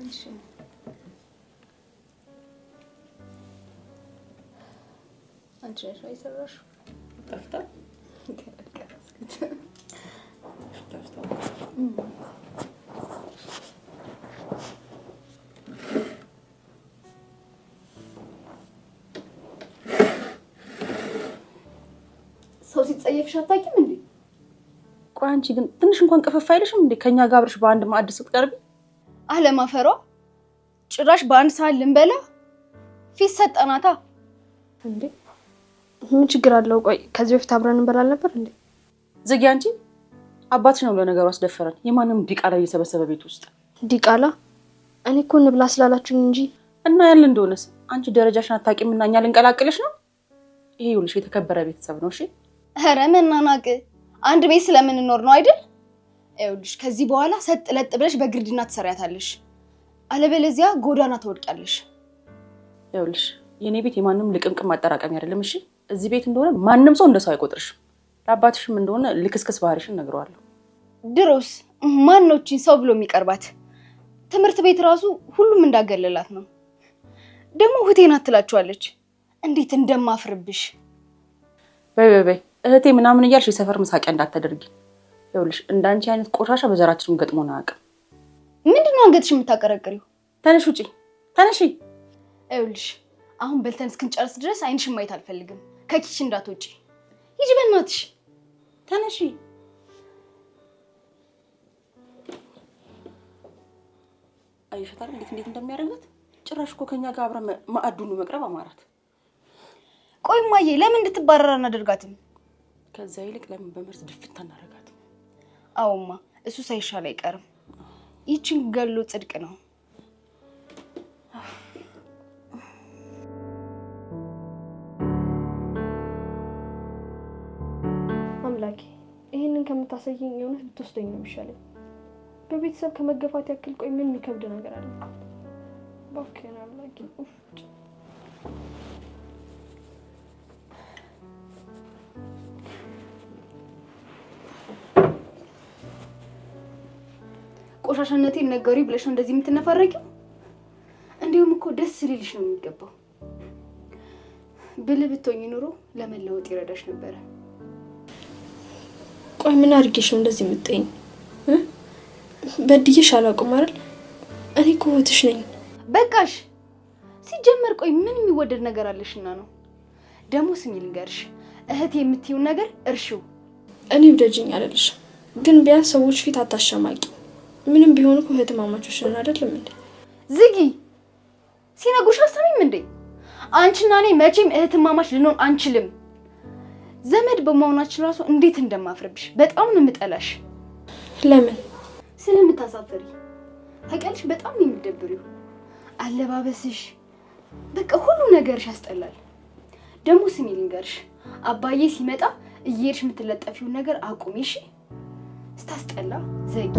እሺ አንቺ ነሽ አይሰራሽው ጠፍታ ሰው ሲጸየፍሽ አታውቂም እንዴ? ቆይ አንቺ ግን ትንሽ እንኳን ቀፈፍ አይልሽም እንዴ? ከኛ ጋር አብረሽ በአንድ ማዕድ ስትቀርቢ አለማፈሯ ጭራሽ በአንድ ሰዓት ልንበላ ፊት ሰጠናታ እንዴ? ምን ችግር አለው? ቆይ ከዚህ በፊት አብረን እንበላል ነበር እንዴ? ዝጊ አንቺ። አባትሽ ነው ለነገሩ አስደፈረን። የማንም ዲቃላ እየሰበሰበ ቤት ውስጥ ዲቃላ? እኔ እኮ እንብላ ስላላችሁኝ እንጂ። እና ያለ እንደሆነስ አንቺ ደረጃሽን አታውቂም እና እኛ ልንቀላቅልሽ ነው? ይሄ ይኸውልሽ የተከበረ ቤተሰብ ነው። እሺ ኧረ መናናቅ አንድ ቤት ስለምንኖር ነው አይደል? ይኸውልሽ ከዚህ በኋላ ሰጥ ለጥ ብለሽ በግርድና ትሰሪያታለሽ፣ አለበለዚያ ጎዳና ትወድቂያለሽ። ይኸውልሽ የኔ ቤት የማንም ልቅምቅም ማጠራቀሚ አይደለም። እሺ እዚህ ቤት እንደሆነ ማንም ሰው እንደሰው አይቆጥርሽም። ለአባትሽም እንደሆነ ልክስክስ ባህሪሽን ነግረዋለሁ። ድሮስ ማን ነው እቺን ሰው ብሎ የሚቀርባት? ትምህርት ቤት ራሱ ሁሉም እንዳገለላት ነው። ደግሞ እህቴ ናት ትላችኋለች። እንዴት እንደማፍርብሽ። በይ እህቴ ምናምን እያልሽ የሰፈር መሳቂያ እንዳታደርጊ። ይኸውልሽ እንዳንቺ አይነት ቆሻሻ በዘራችን ገጥሞን አያውቅም። ምንድነው አንገትሽ የምታቀረቅሪው? ተነሽ ውጪ ተነሺ። ይኸውልሽ አሁን በልተን እስክንጨርስ ድረስ አይንሽን ማየት አልፈልግም። ከኪሽ እንዳትወጪ ሂጂ በእናትሽ ተነሺ። አይሻታል እንዴት እንደሚያደርጋት። ጭራሽ እኮ ከኛ ጋር አብራ ማዕዱን መቅረብ አማራት። ቆይ ማዬ ለምን እንድትባረር አናደርጋትም? ከዛ ይልቅ ለምን በመርዝ ድፍት አናደርጋትም? አውማ እሱ ሳይሻል አይቀርም። ይችን ገሎ ጽድቅ ነው። አምላኬ ይሄንን ከምታሳየኝ የሆነ ብትወስደኝ ነው የሚሻለኝ። በቤተሰብ ከመገፋት ያክል ቆይ ምን የሚከብድ ነገር አለ? ባክህን አምላኬ። ቆሻሻነቴን ነገሪ ብለሽ ነው እንደዚህ የምትነፋረቂው? እንዲሁም እኮ ደስ ሊልሽ ነው የሚገባው። ብልህ ብትሆኚ ኑሮ ለመለወጥ ይረዳሽ ነበረ። ቆይ ምን አድርጌሽ ነው እንደዚህ የምትጠይኝ? በድዬሽ አላውቅም አይደል? እኔ እኮ እህትሽ ነኝ። በቃሽ። ሲጀመር ቆይ ምን የሚወደድ ነገር አለሽና ነው? ደግሞ ስሚ ልንገርሽ፣ እህት የምትይው ነገር እርሺው። እኔ ውደጅኝ አይደልሽ፣ ግን ቢያንስ ሰዎች ፊት አታሸማቂ። ምንም ቢሆን እኮ እህትማማቾች ነን አይደለም እንዴ? ዝጊ። ሲነግሩሽ አሰሚም እንዴ? አንቺና እኔ መቼም እህትማማች ልንሆን አንችልም። ዘመድ በመሆናችን ራሱ እንዴት እንደማፍርብሽ በጣም ነው የምጠላሽ። ለምን? ስለምታሳፍሪ። ታውቂያለሽ፣ በጣም ነው የምትደብሪው። አለባበስሽ፣ በቃ ሁሉ ነገርሽ ያስጠላል። ደግሞ ስሚ ልንገርሽ፣ አባዬ ሲመጣ እየሄድሽ የምትለጠፊውን ነገር አቁሚ እሺ? ስታስጠላ ዘጊ።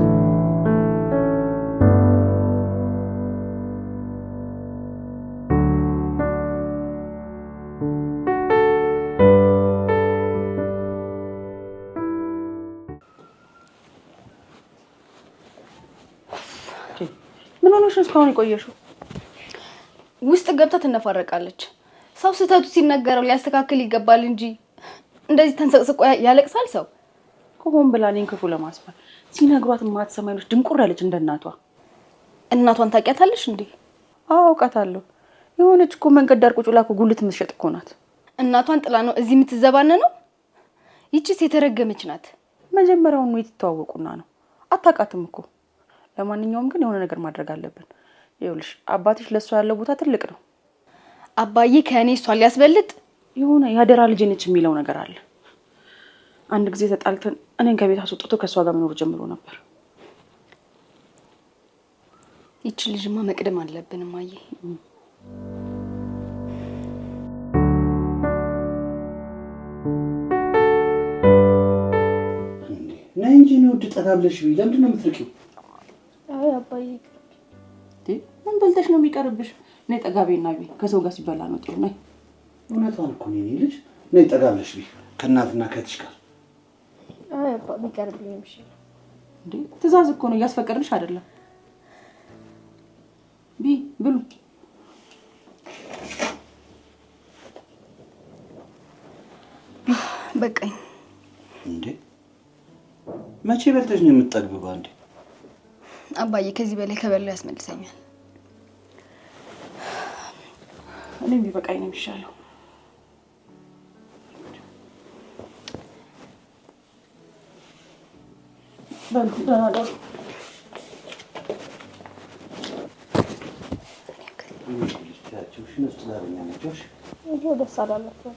ምን ሆነሽ እስካሁን የቆየሽው? ውስጥ ገብታ ትነፋረቃለች። ሰው ስህተቱ ሲነገረው ሊያስተካክል ይገባል እንጂ እንደዚህ ተንሰቅስቆ ያለቅሳል ሰው። ከሆን ብላ እኔን ክፉ ለማስባል ሲነግሯት የማትሰማ አይኖች ድንቁር ያለች እንደ እናቷ። እናቷን ታውቂያታለሽ እንዴ? አዎ አውቃታለሁ። የሆነች እኮ መንገድ ዳር ቁጭ ብላ እኮ ጉልት የምትሸጥ እኮ ናት። እናቷን ጥላ ነው እዚህ የምትዘባነነው? ይቺስ የተረገመች ናት። መጀመሪያውኑ የተተዋወቁና ነው። አታውቃትም እኮ። ለማንኛውም ግን የሆነ ነገር ማድረግ አለብን። ይኸውልሽ አባትሽ ለሷ ያለው ቦታ ትልቅ ነው። አባዬ ከእኔ እሷ ሊያስበልጥ የሆነ ያደራ ልጅ ነች የሚለው ነገር አለ። አንድ ጊዜ ተጣልተን እኔን ከቤት አስወጥቶ ከሷ ጋር መኖር ጀምሮ ነበር። ይቺ ልጅማ መቅደም አለብን ማዬ። ነይ እንጂ ነው ጠጋብለሽ ቢ ለምንድን ነው የምትርቂው? አይ አባዬ ምን በልተሽ ነው የሚቀርብሽ? ነይ ጠጋቤና ቢ ከሰው ጋር ሲበላ ነው ጥሩ። ነይ እውነቷን እኮ ነው ልጅ። ነይ ጠጋብለሽ ቢ ከእናትና ከእህትሽ ጋር። አይ አባ ቢቀርብልኝ እሺ። እንዴ ትዕዛዝ እኮ ነው፣ እያስፈቀድልሽ አይደለም። ብሉ። በቃኝ። እንዴ መቼ በልተሽ ነው የምትጠግቢው? ባንዴ አባዬ ከዚህ በላይ ከበላው ያስመልሰኛል። እኔም ቢበቃኝ ነው የሚሻለው። በሉ ደህና ደሩ። ይሄው ደስ አላላችሁ።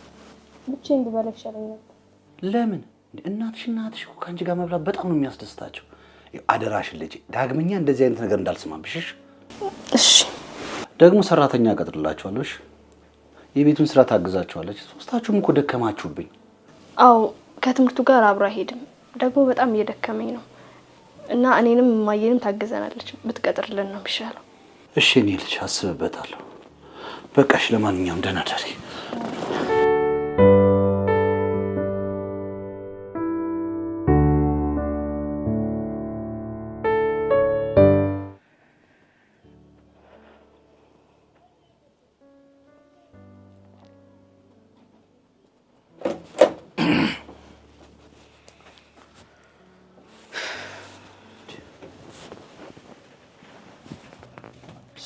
ብቻዬን ብበላ ይሻለኛል። ለምን? እናትሽ እኮ ከአንቺ ጋር መብላት በጣም ነው የሚያስደስታቸው። አደራሽን ልጄ ዳግመኛ እንደዚህ አይነት ነገር እንዳልሰማብሽ። እሺ። ደግሞ ሰራተኛ ቀጥርላችኋለሁ። የቤቱን ስራ ታግዛችኋለች። ሶስታችሁም እኮ ደከማችሁብኝ። አዎ ከትምህርቱ ጋር አብራ ሄድም ደግሞ በጣም እየደከመኝ ነው እና እኔንም ማየንም ታግዘናለች። ብትቀጥርልን ነው የሚሻለው። እሺ እኔ ልጅ አስብበታለሁ። በቃሽ። ለማንኛውም ደህና ደሪ።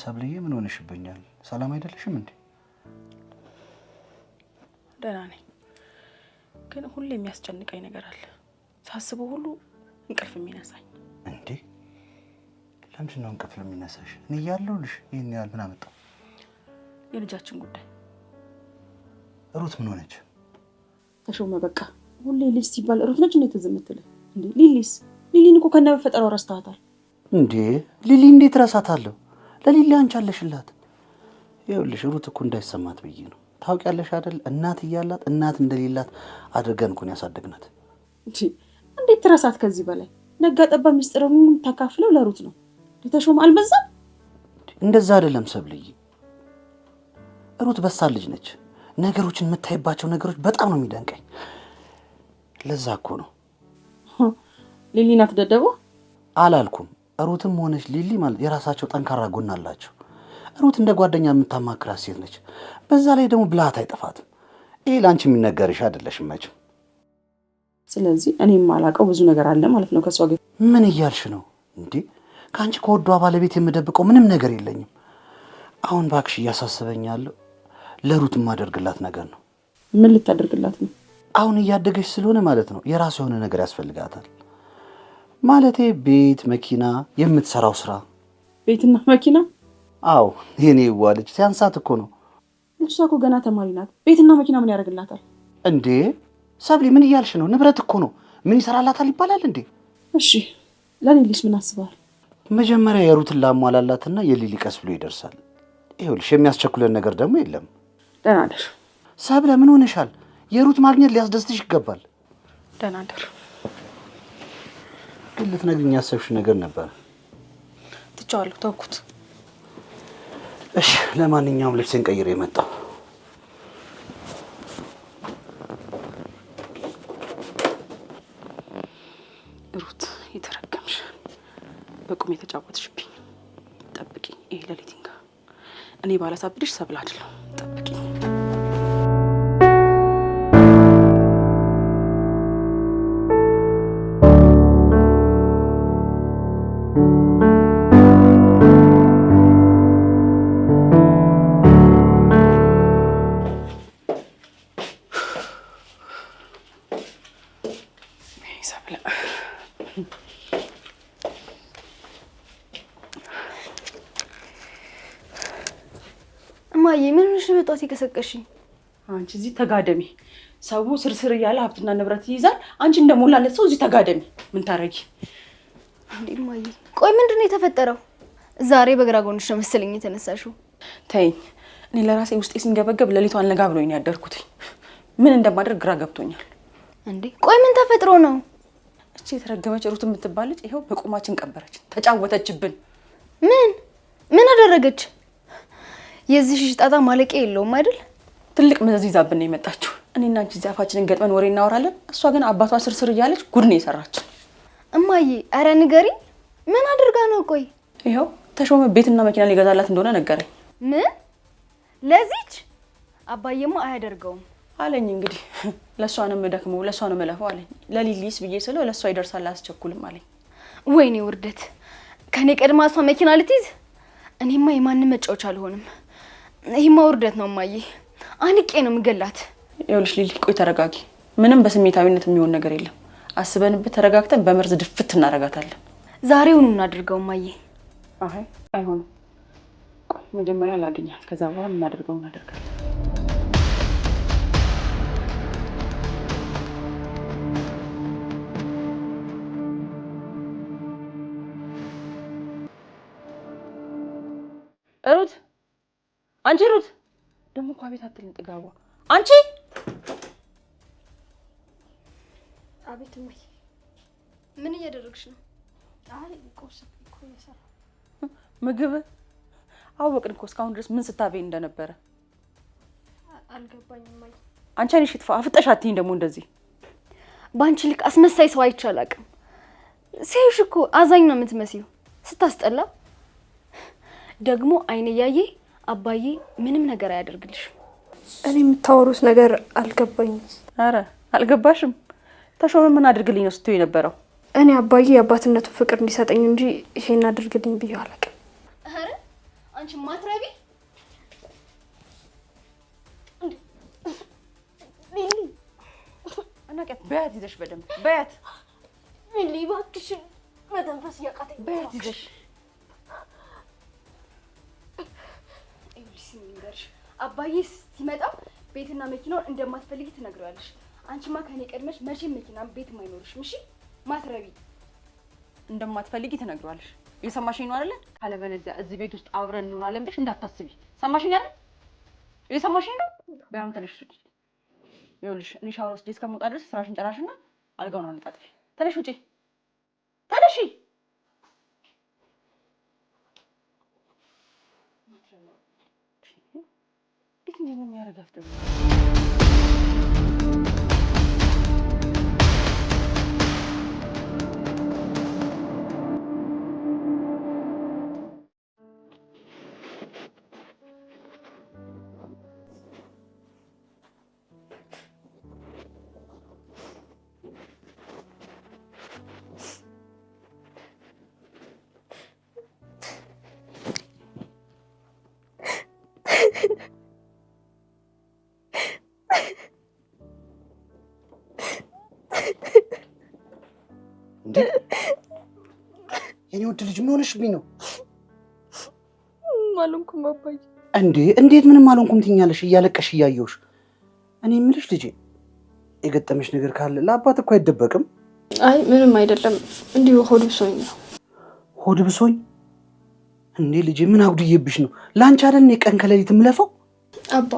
ሰብልዬ ምን ሆነሽብኛል? ሰላም አይደለሽም እንዴ? ደህና ነኝ፣ ግን ሁሌ የሚያስጨንቀኝ ነገር አለ። ሳስበው ሁሉ እንቅልፍ የሚነሳኝ። እንዴ ለምንድን ነው እንቅልፍ የሚነሳሽ? እኔ እያለሁልሽ ይሄን ያህል ምን አመጣው? የልጃችን ጉዳይ። ሩት ምን ሆነች? ተሾመ በቃ ሁሌ ልጅ ሲባል ሩት ነች እንዴት ዝም ትል እንዴ? ሊሊን እኮ ከነበፈጠረው ረስተሃታል እንዴ? ሊሊ እንዴት ረሳታለሁ? ለሊሊ አንቺ አለሽላት። ይኸውልሽ ሩት እኮ እንዳይሰማት ብዬ ነው። ታውቂያለሽ አይደል? እናት እያላት እናት እንደሌላት አድርገን እኮ ነው ያሳደግናት። እንዴት ትረሳት? ከዚህ በላይ ነጋ ጠባ ምስጢሩን ታካፍለው ለሩት ነው። ተሾመ አልበዛም? እንደዛ አይደለም ሰብልዬ። ሩት በሳል ልጅ ነች። ነገሮችን የምታይባቸው ነገሮች በጣም ነው የሚደንቀኝ። ለዛ እኮ ነው። ሊሊ ናት ደደቦ አላልኩም። ሩትም ሆነች ሊሊ ማለት የራሳቸው ጠንካራ ጎን አላቸው። ሩት እንደ ጓደኛ የምታማክራት ሴት ነች። በዛ ላይ ደግሞ ብልሃት አይጠፋትም። ይሄ ለአንቺ የሚነገርሽ አይደለሽም መቼም። ስለዚህ እኔም ማላውቀው ብዙ ነገር አለ ማለት ነው ከሷ ጋር። ምን እያልሽ ነው እንዴ? ከአንቺ ከወዷ ባለቤት የምደብቀው ምንም ነገር የለኝም። አሁን ባክሽ እያሳሰበኝ ያለው ለሩት የማደርግላት ነገር ነው። ምን ልታደርግላት ነው? አሁን እያደገች ስለሆነ ማለት ነው የራሱ የሆነ ነገር ያስፈልጋታል። ማለቴ ቤት፣ መኪና፣ የምትሰራው ስራ። ቤትና መኪና? አዎ የኔ ዋልጅ ሲያንሳት እኮ ነው። እሷ እኮ ገና ተማሪ ናት። ቤትና መኪና ምን ያደርግላታል እንዴ? ሰብሊ ምን እያልሽ ነው? ንብረት እኮ ነው። ምን ይሰራላታል ይባላል እንዴ? እሺ ለሊሊስ ምን አስበሃል? መጀመሪያ የሩትን ላሟላላትና የሊሊ ቀስ ብሎ ይደርሳል። ይኸውልሽ የሚያስቸኩለን ነገር ደግሞ የለም። ደህና ደር ሰብለ። ምን ሆነሻል? የሩት ማግኘት ሊያስደስትሽ ይገባል። ደህና ደር። ግን ልትነግሪኝ ያሰብሽ ነገር ነበር። ትቼዋለሁ፣ ተውኩት። እሺ ለማንኛውም ልብሴን ቀይሬ መጣሁ። ሩት የተረገምሽ፣ በቁም የተጫወትሽብኝ። ጠብቂ፣ ይሄ ሌሊት ይንጋ። እኔ ባላሳብድሽ ሰብል አይደለሁ። ጠብቂ። እማዬ ምን ሆነሽ ነው በጧት የቀሰቀሽኝ? አንቺ እዚህ ተጋደሚ። ሰው ስርስር እያለ ሀብትና ንብረት ይይዛል። አንቺ እንደሞላለት ሰው እዚህ ተጋደሚ። ምን ታረጊ እንዴ? እማዬ ቆይ ምንድን ነው የተፈጠረው? ዛሬ በግራ ጎንሽ ነው መሰለኝ የተነሳሽው። ተይኝ። እኔ ለራሴ ውስጤ ሲንገበገብ ሌሊቱ አልነጋ ብሎኝ ነው ያደርኩት። ምን እንደማደርግ ግራ ገብቶኛል። እንዴ ቆይ ምን ተፈጥሮ ነው? እቺ የተረገመች ሩት የምትባለች ይሄው በቁማችን ቀበረች፣ ተጫወተችብን። ምን አደረገች? የዚህ ሽጣጣ ማለቂያ የለውም አይደል? ትልቅ መዘዝ ይዛብን ነው የመጣችው። እኔና አንቺ ዛፋችንን ገጥመን ወሬ እናወራለን። እሷ ግን አባቷ ስርስር እያለች ጉድ ነው የሰራችን። እማዬ አረ ንገሪ፣ ምን አድርጋ ነው? ቆይ ይሄው ተሾመ ቤትና መኪና ሊገዛላት እንደሆነ ነገረኝ። ምን? ለዚች? አባዬማ አያደርገውም አለኝ። እንግዲህ ለሷ ነው የምደክመው፣ ለሷ ነው የምለፈው አለኝ። ለሊሊስ ብዬ ስለው ለሷ ይደርሳል አያስቸኩልም አለኝ። ወይኔ ውርደት! ከኔ ቀድማ እሷ መኪና ልትይዝ፣ እኔማ የማንም መጫወቻ አልሆንም። ይሄማ ውርደት ነው እማዬ፣ አንቄ ነው የምገላት። ይኸውልሽ ሊሊ ቆይ ተረጋጊ። ምንም በስሜታዊነት የሚሆን ነገር የለም። አስበንበት ተረጋግተን በመርዝ ድፍት እናረጋታለን። ዛሬውኑ እናድርገው እማዬ። አይ አይሆንም። ቆይ መጀመሪያ ላገኛት፣ ከዛ በኋላ እናደርገው እናደርጋለን። ሩት አንቺ ሩት ደግሞ እኮ አቤት አትልም ጥጋቧ። አንቺ አቤት እማዬ። ምን እያደረግሽ ነው? አይ ቁርስ እኮ እየሰራሁ። ምግብ አወቅን እኮ እስካሁን ድረስ ምን ስታበይ እንደነበረ አልገባኝም እማዬ። አንቺ አይነሽ ይጥፋ። አፍጠሽ አትይኝ ደግሞ እንደዚህ። ባንቺ ልክ አስመሳይ ሰው አይቼ አላውቅም። ሲያዩሽ እኮ አዛኝ ነው የምትመስዩ። ስታስጠላ ደግሞ አይኔ እያየ አባዬ ምንም ነገር አያደርግልሽ። እኔ የምታወሩት ነገር አልገባኝም። አረ አልገባሽም? ተሾመ ምን አድርግልኝ ነው ስትይው የነበረው? እኔ አባዬ የአባትነቱን ፍቅር እንዲሰጠኝ እንጂ ይሄን አድርግልኝ ብዬ አላውቅም። አረ አንቺ ማትረቢ! ሊሊ አናቀት በያት ይዘሽ በደንብ በያት። ሊሊ እባክሽ መተንፈስ እያቃተኝ በያት ይዘሽ አባዬ ሲመጣ ቤትና መኪናውን እንደማትፈልጊ ትነግሪዋለሽ። አንቺማ ከኔ ቀድመሽ መቼም መኪና ቤት አይኖርሽም። እሺ ማትረቢ! እንደማትፈልጊ ትነግሪዋለሽ። እየሰማሽኝ ነው አይደለ? ካለበለዚያ እዚህ ቤት ውስጥ አብረን እንኖራለን ብለሽ እንዳታስቢ። ሰማሽኝ አይደል? እየሰማሽኝ ነው? በያም ተነሽ። ይኸውልሽ እኔ ሻወር ወስጄ እስከምወጣ ድረስ ስራሽን ጨራሽና አልጋውን አንጣጥፊ። ተነሽ ውጪ፣ ተነሺ። እንዴት ነው የሚያረጋግጥ? የኔ ወድ ልጅ ምን ሆነሽብኝ ነው? አልሆንኩም አባዬ። እንዴት ምንም አልሆንኩም ትኛለሽ? እያለቀሽ እያየሁሽ። እኔ የምልሽ ልጄ የገጠመሽ ነገር ካለ ለአባት እኮ አይደበቅም። አይ ምንም አይደለም፣ እንዲሁ ሆድ ብሶኝ ነው። ሆድ ብሶኝ? እንዴ ልጄ ምን አጉድዬብሽ ነው? ላንቺ አይደል እኔ ቀን ከሌሊት የምለፈው? አባ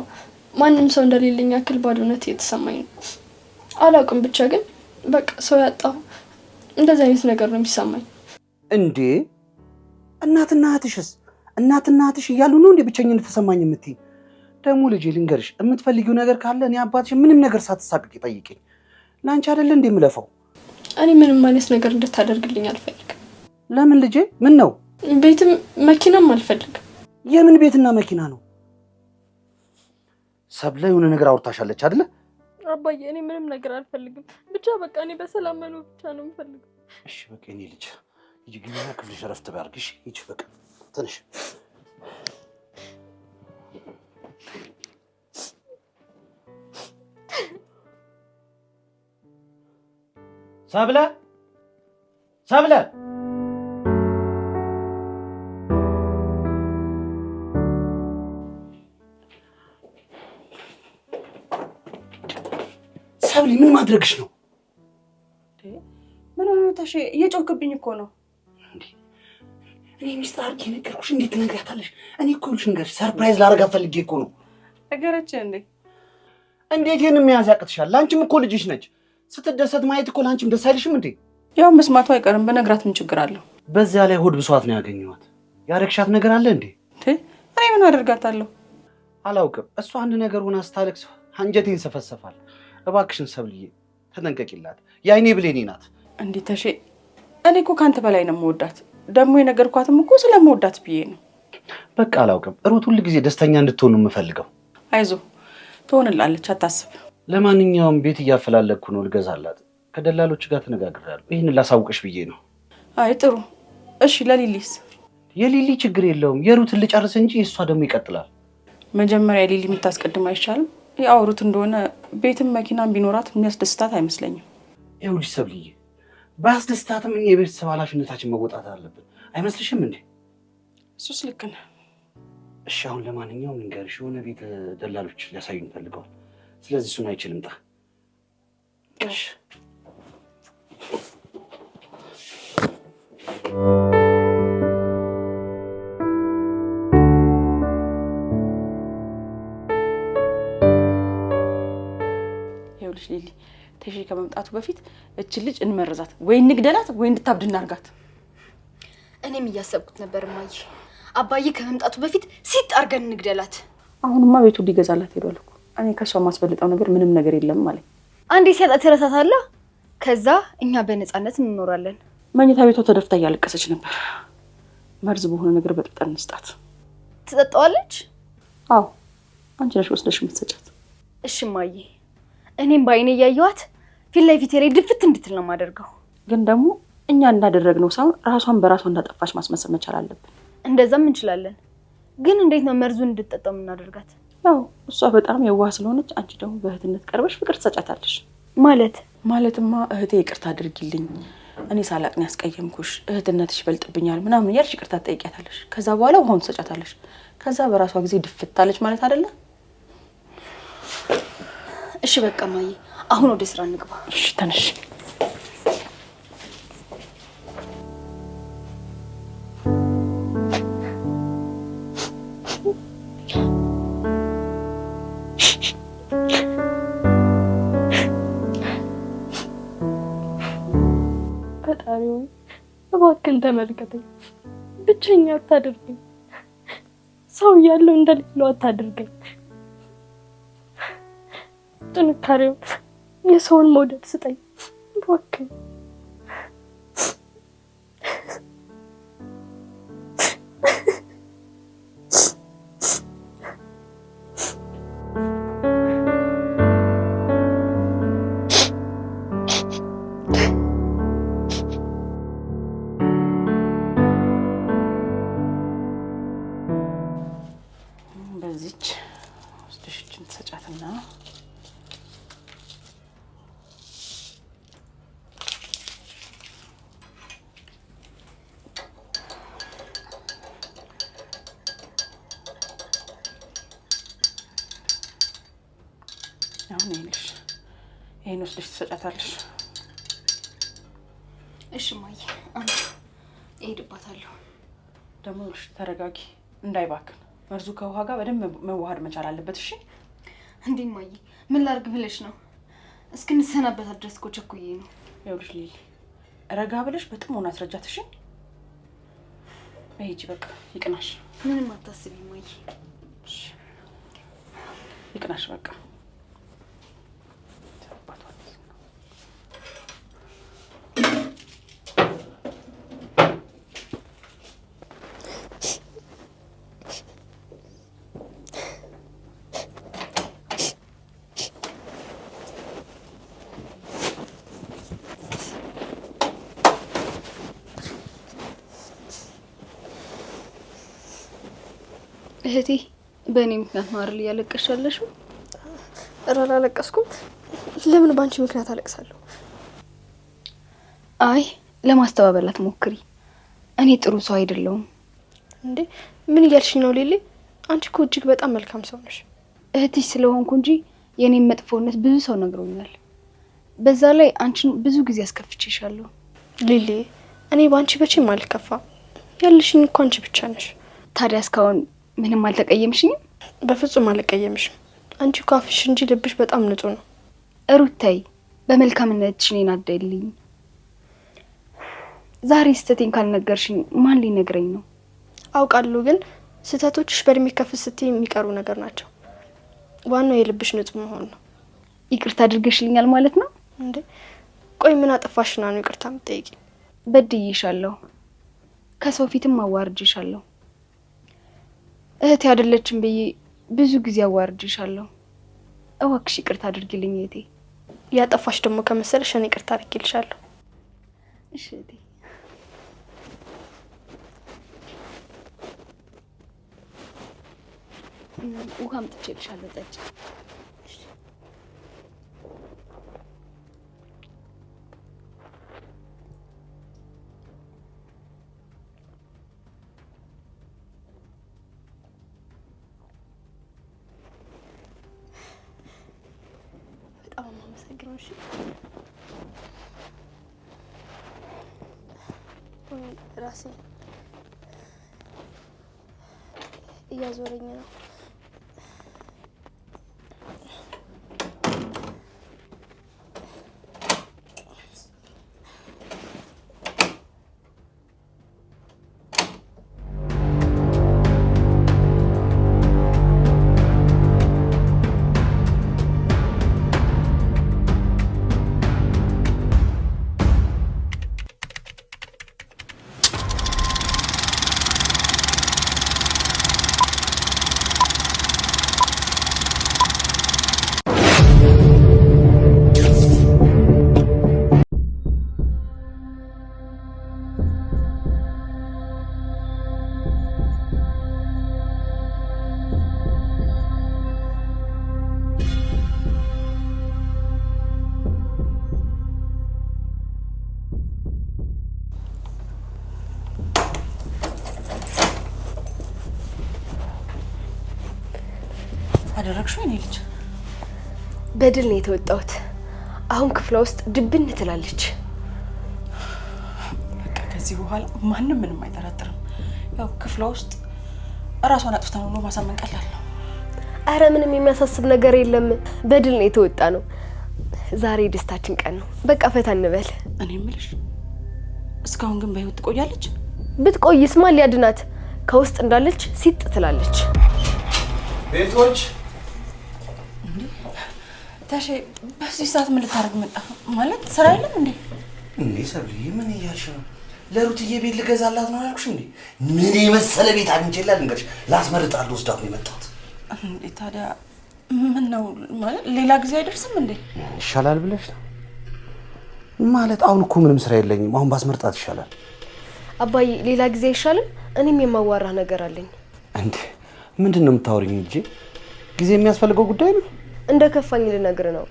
ማንም ሰው እንደሌለኝ ያክል ባዶነት እየተሰማኝ ነው። አላውቅም ብቻ ግን በቃ ሰው ያጣሁ እንደዚህ አይነት ነገር ነው የሚሰማኝ። እንዴ እናትና እህትሽ እያሉ ነው እንዴ ብቸኝነት ተሰማኝ የምትይ? ደግሞ ልጄ ልንገርሽ፣ የምትፈልጊው ነገር ካለ እኔ አባትሽ ምንም ነገር ሳትሳቅቂ ጠይቂኝ። ላንቺ አይደል እንዴ የምለፈው? እኔ ምንም አይነት ነገር እንድታደርግልኝ አልፈልግም። ለምን ልጄ? ምን ነው? ቤትም መኪናም አልፈልግም። የምን ቤትና መኪና ነው? ሰብለ የሆነ ነገር አውርታሻለች አይደለ? አባዬ እኔ ምንም ነገር አልፈልግም። ብቻ በቃ እኔ በሰላም መኖር ብቻ ነው የምፈልገው። እሺ በቃ እኔ ልጅ ሂጂ ግቢና ክፍልሽ እረፍት ባርግሽ። ሂጂ በቃ ትንሽ ሰብለ ሰብሊ ምን ማድረግሽ ነው? ምን ሆነ ታሽ? እየጮህክብኝ እኮ ነው። እኔ ሚስጥር አድርጌ ነገርኩሽ፣ እንዴት ትነግሪያታለሽ? እኔ እኮ ልሽ ንገርሽ ሰርፕራይዝ ላደርጋት ፈልጌ እኮ ነው። ነገረች እንዴ? እንዴት ይሄን የሚያዝ ያቅትሻል? ላንቺም እኮ ልጅሽ ነች። ስትደሰት ማየት እኮ ላንቺም ደስ አይልሽም እንዴ? ያው መስማቱ አይቀርም። በነግራት ምን ችግር አለው? በዚያ ላይ ሆድ ብሷት ነው ያገኘኋት። ያረግሻት ነገር አለ እንዴ? እኔ ምን አደርጋታለሁ? አላውቅም። እሷ አንድ ነገር ሆና ስታለቅስ አንጀቴን ሰፈሰፋል። እባክሽን ሰብልዬ ተጠንቀቂላት። የአይኔ ብሌኔ ናት። እንዴ ተሼ፣ እኔ እኮ ካንተ በላይ ነው የምወዳት። ደግሞ የነገርኳትም እኮ ስለምወዳት ብዬ ነው። በቃ አላውቅም። ሩት ሁል ጊዜ ደስተኛ እንድትሆን ነው የምፈልገው። አይዞ ትሆንላለች፣ አታስብ። ለማንኛውም ቤት እያፈላለኩ ነው ልገዛላት። ከደላሎች ጋር ተነጋግሬያለሁ። ይህንን ላሳውቅሽ ብዬ ነው። አይ ጥሩ። እሺ ለሊሊስ? የሊሊ ችግር የለውም። የሩትን ልጨርስ እንጂ እሷ ደግሞ ይቀጥላል። መጀመሪያ ሊሊ የምታስቀድም አይሻልም? ያው ሩት እንደሆነ ቤትም መኪናም ቢኖራት የሚያስደስታት አይመስለኝም። ይኸውልሽ ሰብልዬ፣ በአስደስታትም እኛ የቤተሰብ ኃላፊነታችን መወጣት አለብን። አይመስልሽም እንዴ? እሱስ ልክ ነህ። እሺ አሁን ለማንኛውም ንገርሽ፣ የሆነ ቤት ደላሎች ሊያሳዩኝ ፈልገዋል። ስለዚህ እሱን አይችልም ጣ እሺ ይኸውልሽ ሊሊ፣ ተሺ ከመምጣቱ በፊት እችን ልጅ እንመረዛት፣ ወይ እንግደላት ወይ እንድታብድ እናርጋት። እኔም እያሰብኩት ነበር እማዬ። አባዬ ከመምጣቱ በፊት ሲጥ አድርገን እንግደላት። አሁንማ ቤቱ ሊገዛላት ሄዷል እኮ። እኔ ከሷ ማስበልጠው ነገር ምንም ነገር የለም ማለት። አንዴ ሲያጣት ትረሳታለህ። ከዛ እኛ በነፃነት እንኖራለን። መኝታ ቤቷ ተደፍታ እያለቀሰች ነበር። መርዝ በሆነ ነገር በጥብጠን እንስጣት። ትጠጣዋለች? አዎ አንቺ ነሽ ወስደሽ የምትሰጫት። እሺ እማዬ፣ እኔም በአይኔ እያየኋት ፊት ለፊቴ ላይ ድፍት እንድትል ነው የማደርገው። ግን ደግሞ እኛ እንዳደረግነው ሳይሆን ራሷን በራሷ እንዳጠፋች ማስመሰል መቻል አለብን። እንደዛም እንችላለን። ግን እንዴት ነው መርዙን እንድትጠጣው የምናደርጋት? ያው እሷ በጣም የዋህ ስለሆነች አንቺ ደግሞ በእህትነት ቀርበሽ ፍቅር ትሰጫታለሽ። ማለትማ እህቴ ይቅርታ አድርጊልኝ፣ እኔ ሳላቅ ነው ያስቀየምኩሽ፣ እህትነትሽ ይበልጥብኛል ምናምን እያልሽ ይቅርታ ትጠይቂያታለሽ። ከዛ በኋላ ውሃውን ትሰጫታለሽ። ከዛ በራሷ ጊዜ ድፍታለች ማለት አይደለ? እሺ በቃ እማዬ፣ አሁን ወደ ስራ እንግባ። እሺ ተነሽ። ፈጣሪ ሆይ እባክህን ተመልከተኝ፣ ብቸኛ አታድርገኝ፣ ሰው ያለው እንደሌለው አታድርገኝ። ጥንካሬውን የሰውን መውደድ ስጠኝ እባክህ። በዚች ወስደሽችን ትሰጫትና አሁን ይሄን ወስደሽ ትሰጫታለሽ። እሺ እማዬ፣ እሄድባታለሁ። ደግሞ ተረጋጊ፣ እንዳይባክን። መርዙ ከውሃ ጋር በደንብ መዋሃድ መቻል አለበት። እሺ እንዴ እማዬ፣ ምን ላድርግ ብለሽ ነው? እስክንሰናበታት ድረስ እኮ ቸኩዬ ነው። ይኸውልሽ ሊሊ፣ ረጋ ብለሽ በጥሞና አስረጃት። እሺ ሂጂ፣ በቃ ይቅናሽ። ምንም አታስቢ እማዬ። እሺ ይቅናሽ በቃ። እህቴ፣ በእኔ ምክንያት ነው አይደል እያለቀሽ ያለሽው? ኧረ አላለቀስኩም። ለምን ባንቺ ምክንያት አለቅሳለሁ? አይ ለማስተባበላት ሞክሪ። እኔ ጥሩ ሰው አይደለሁም። እንዴ ምን እያልሽኝ ነው ሊሊ? አንቺ እኮ እጅግ በጣም መልካም ሰው ነሽ። እህትሽ ስለሆንኩ እንጂ የኔን መጥፎነት ብዙ ሰው ነግሮኛል። በዛ ላይ አንቺን ብዙ ጊዜ አስከፍቼሻለሁ። ሊሊ፣ እኔ ባንቺ መቼም አልከፋም። ያልሽኝ እኮ አንቺ ብቻ ነሽ። ታዲያ እስካሁን ምንም አልተቀየምሽኝም? በፍጹም አልቀየምሽም። አንቺ እኮ አፍሽ እንጂ ልብሽ በጣም ንጹህ ነው። ሩታይ፣ በመልካምነትሽ እኔን አትደልኝ። ዛሬ ስህተቴን ካልነገርሽኝ ማን ሊነግረኝ ነው? አውቃለሁ፣ ግን ስህተቶችሽ በእድሜ ከፍ ስትይ የሚቀሩ ነገር ናቸው። ዋናው የልብሽ ንጹህ መሆን ነው። ይቅርታ አድርገሽልኛል ማለት ነው? እንዴ ቆይ ምን አጠፋሽና ነው ይቅርታ የምትጠይቂኝ? በድዬሻለሁ፣ ከሰው ፊትም አዋርድሻለሁ። እህቴ አይደለችም ብዬ ብዙ ጊዜ አዋርድሻለሁ። እባክሽ ይቅርታ አድርጊልኝ እህቴ። ያጠፋሽ ደግሞ ከመሰለሽ እኔ ይቅርታ አድርጌልሻለሁ። እሺ እህቴ። ውሃ አምጥቼልሻለሁ ጠጪ። በጣም አመሰግናለሁ። እሺ ራሴ እያዞረኝ ነው። አደረግሽው የኔ ልጅ? በድል ነው የተወጣሁት። አሁን ክፍሏ ውስጥ ድብን ትላለች። በቃ ከዚህ በኋላ ማንም ምንም አይጠረጥርም። ያው ክፍሏ ውስጥ እራሷን አጥፍታ ነው ማሳመን ቀላል ነው። አረ ምንም የሚያሳስብ ነገር የለም። በድል ነው የተወጣ ነው። ዛሬ ደስታችን ቀን ነው። በቃ ፈታ እንበል። እኔ የምልሽ እስካሁን ግን በህይወት ትቆያለች? ብትቆይስ ማን ሊያድናት? ከውስጥ እንዳለች ሲጥ ትላለች። ቤቶች ታሽ በዚህ ሰዓት ምን ልታረግ መጣ? ማለት ስራ የለም እንዴ? እንዴ ሰብልዬ ምን እያልሽ ነው? ለሩትዬ ቤት ልገዛላት ነው ያልኩሽ እንዴ? ምን የመሰለ ቤት አግኝቼላት እንግዲህ ላስመርጣለሁ ወስዳት ነው የመጣሁት። እንዴ ታዲያ ምን ነው ማለት ሌላ ጊዜ አይደርስም እንዴ? ይሻላል ብለሽ ነው ማለት? አሁን እኮ ምንም ስራ የለኝም። አሁን ባስመርጣት ይሻላል። አባዬ ሌላ ጊዜ አይሻልም? እኔም የማዋራ ነገር አለኝ። እንዴ ምንድን ነው የምታወሪኝ? እንጂ ጊዜ የሚያስፈልገው ጉዳይ ነው። እንደ ከፋኝ ልነግር ነው።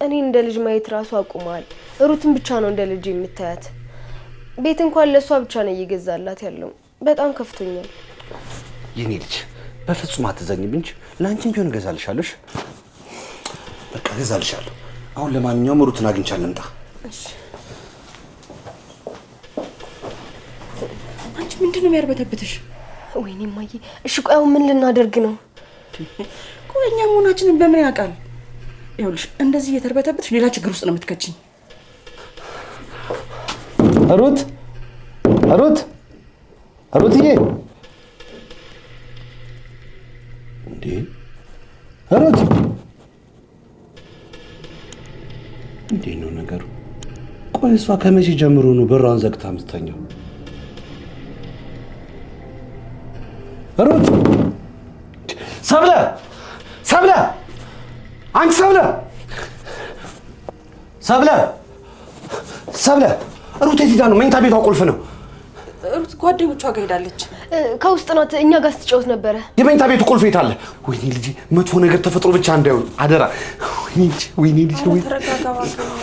እኔ እንደ ልጅ ማየት ራሱ አቁመዋል። ሩትን ብቻ ነው እንደ ልጅ የምታያት። ቤት እንኳን ለሷ ብቻ ነው እየገዛላት ያለው። በጣም ከፍቶኛል። የኔ ልጅ በፍጹም አትዘኝም እንጂ ላንቺም ቢሆን እገዛልሻለሁ። በቃ እገዛልሻለሁ። አሁን ለማንኛውም ሩትን አግኝቻለሁ። እንጣ እሺ። አንቺ ምንድነው የሚያርበተብትሽ? ወይኔ ማዬ፣ እሺ ቆይ አሁን ምን ልናደርግ ነው? ቆይ እኛ መሆናችንን በምን ያውቃል? ይኸውልሽ እንደዚህ እየተርበተብትሽ ሌላ ችግር ውስጥ ነው የምትከቺኝ። ሩት ሩትዬ፣ እንዴ ሩት፣ እንዴ ነው ነገሩ? ቆይ እሷ ከመቼ ጀምሮ ነው በሯን ዘግታ የምትተኛው? ሩት፣ ሰብለ፣ አንቺ ሰብለ፣ ሩት የት ሄዳ ነው? መኝታ ቤቷ ቁልፍ ነው። ሩት ጓደኞቿ ጋር ሄዳለች። ከውስጥ ናት። እኛ ጋር ስትጫወት ነበረ። የመኝታ ቤቱ ቁልፍ የት አለ? ወይኔ ልጅ፣ መጥፎ ነገር ተፈጥሮ ብቻ እንዳይሆን አደራ። ወይኔ ልጅ፣ ተረጋጋ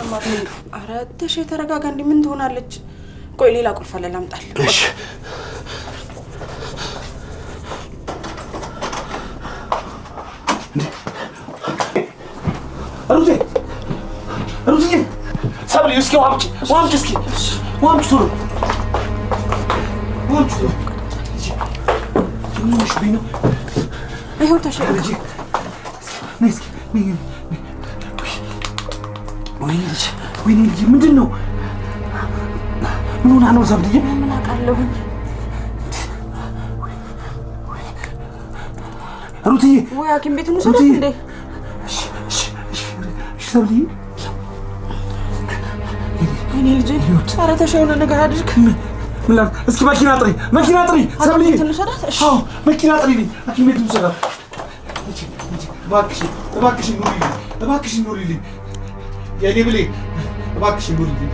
እባክህ። ኧረ ተሽ ተረጋጋ። እንዴ ምን ትሆናለች? ቆይ ሌላ ቁልፍ አለ ላምጣል። እሺ ሩትዬ፣ ሰብሊ፣ እስኪ ውሃ አምጪ፣ እስኪ ውሃ አምጪ ቶሎ። ይኸው ተሸከም። ወይኔ ልጅ፣ ምንድን ነው? ምን ሆና ነው ሰብልዬ? ምን አውቃለሁኝ። ሩትዬ፣ ወይ ሐኪም ቤት እንውሰዳት እንዴ? ሰብልዬ፣ ወይኔ ልጄ፣ ኧረ ተሽ የሆነ ነገር አድርግ። ምን ላድርግ? እስኪ መኪና ጥሪ ሰብልዬ። አዎ መኪና ጥሪልኝ። ሐኪም ቤት ልውሰዳት። እባክሽን ኑሪልኝ የኔ ብሌን፣ እባክሽን ኑሪልኝ።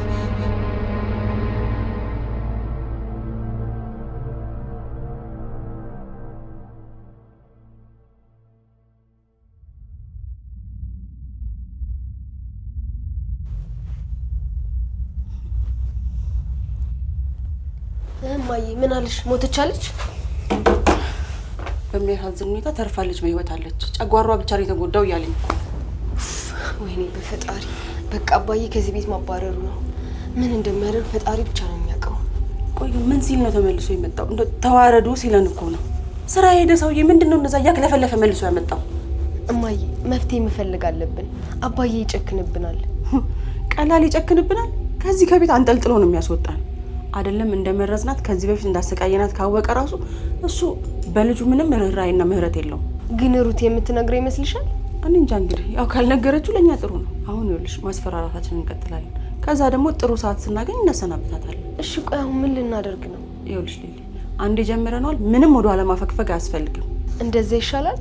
እማዬ ምን አለሽ? ሞተች አለች? በሚያሳዝን ሁኔታ ተርፋለች፣ በህይወት አለች። ጨጓሯ ብቻ ነው የተጎዳው እያለኝ እኮ። ወይኔ በፈጣሪ። በቃ አባዬ ከዚህ ቤት ማባረሩ ነው። ምን እንደሚያደርግ ፈጣሪ ብቻ ነው የሚያውቀው። ቆይ ግን ምን ሲል ነው ተመልሶ የመጣው? እንደ ተዋረዱ ሲለን እኮ ነው። ስራ ሄደ ሰውዬ ምንድነው እንደዛ እያክለፈለፈ መልሶ ያመጣው? እማዬ መፍትሄ መፈለግ አለብን። አባዬ ይጨክንብናል። ቀላል ይጨክንብናል? ከዚህ ከቤት አንጠልጥሎ ነው የሚያስወጣን። አይደለም እንደመረዝናት ከዚህ በፊት እንዳሰቃየናት ካወቀ ራሱ እሱ በልጁ ምንም ርህራሄና ምህረት የለውም። ግን ሩት የምትነግረው ይመስልሻል? እኔ እንጃ። እንግዲህ ያው ካልነገረችው ለኛ ጥሩ ነው። አሁን ይኸውልሽ ማስፈራራታችንን እንቀጥላለን። ከዛ ደግሞ ጥሩ ሰዓት ስናገኝ እናሰናብታታለን። እሺ ቆይ አሁን ምን ልናደርግ ነው? ይኸውልሽ ሊሊ፣ አንዴ ጀምረናል። ምንም ወደ ኋላ ማፈግፈግ አያስፈልግም። እንደዛ ይሻላል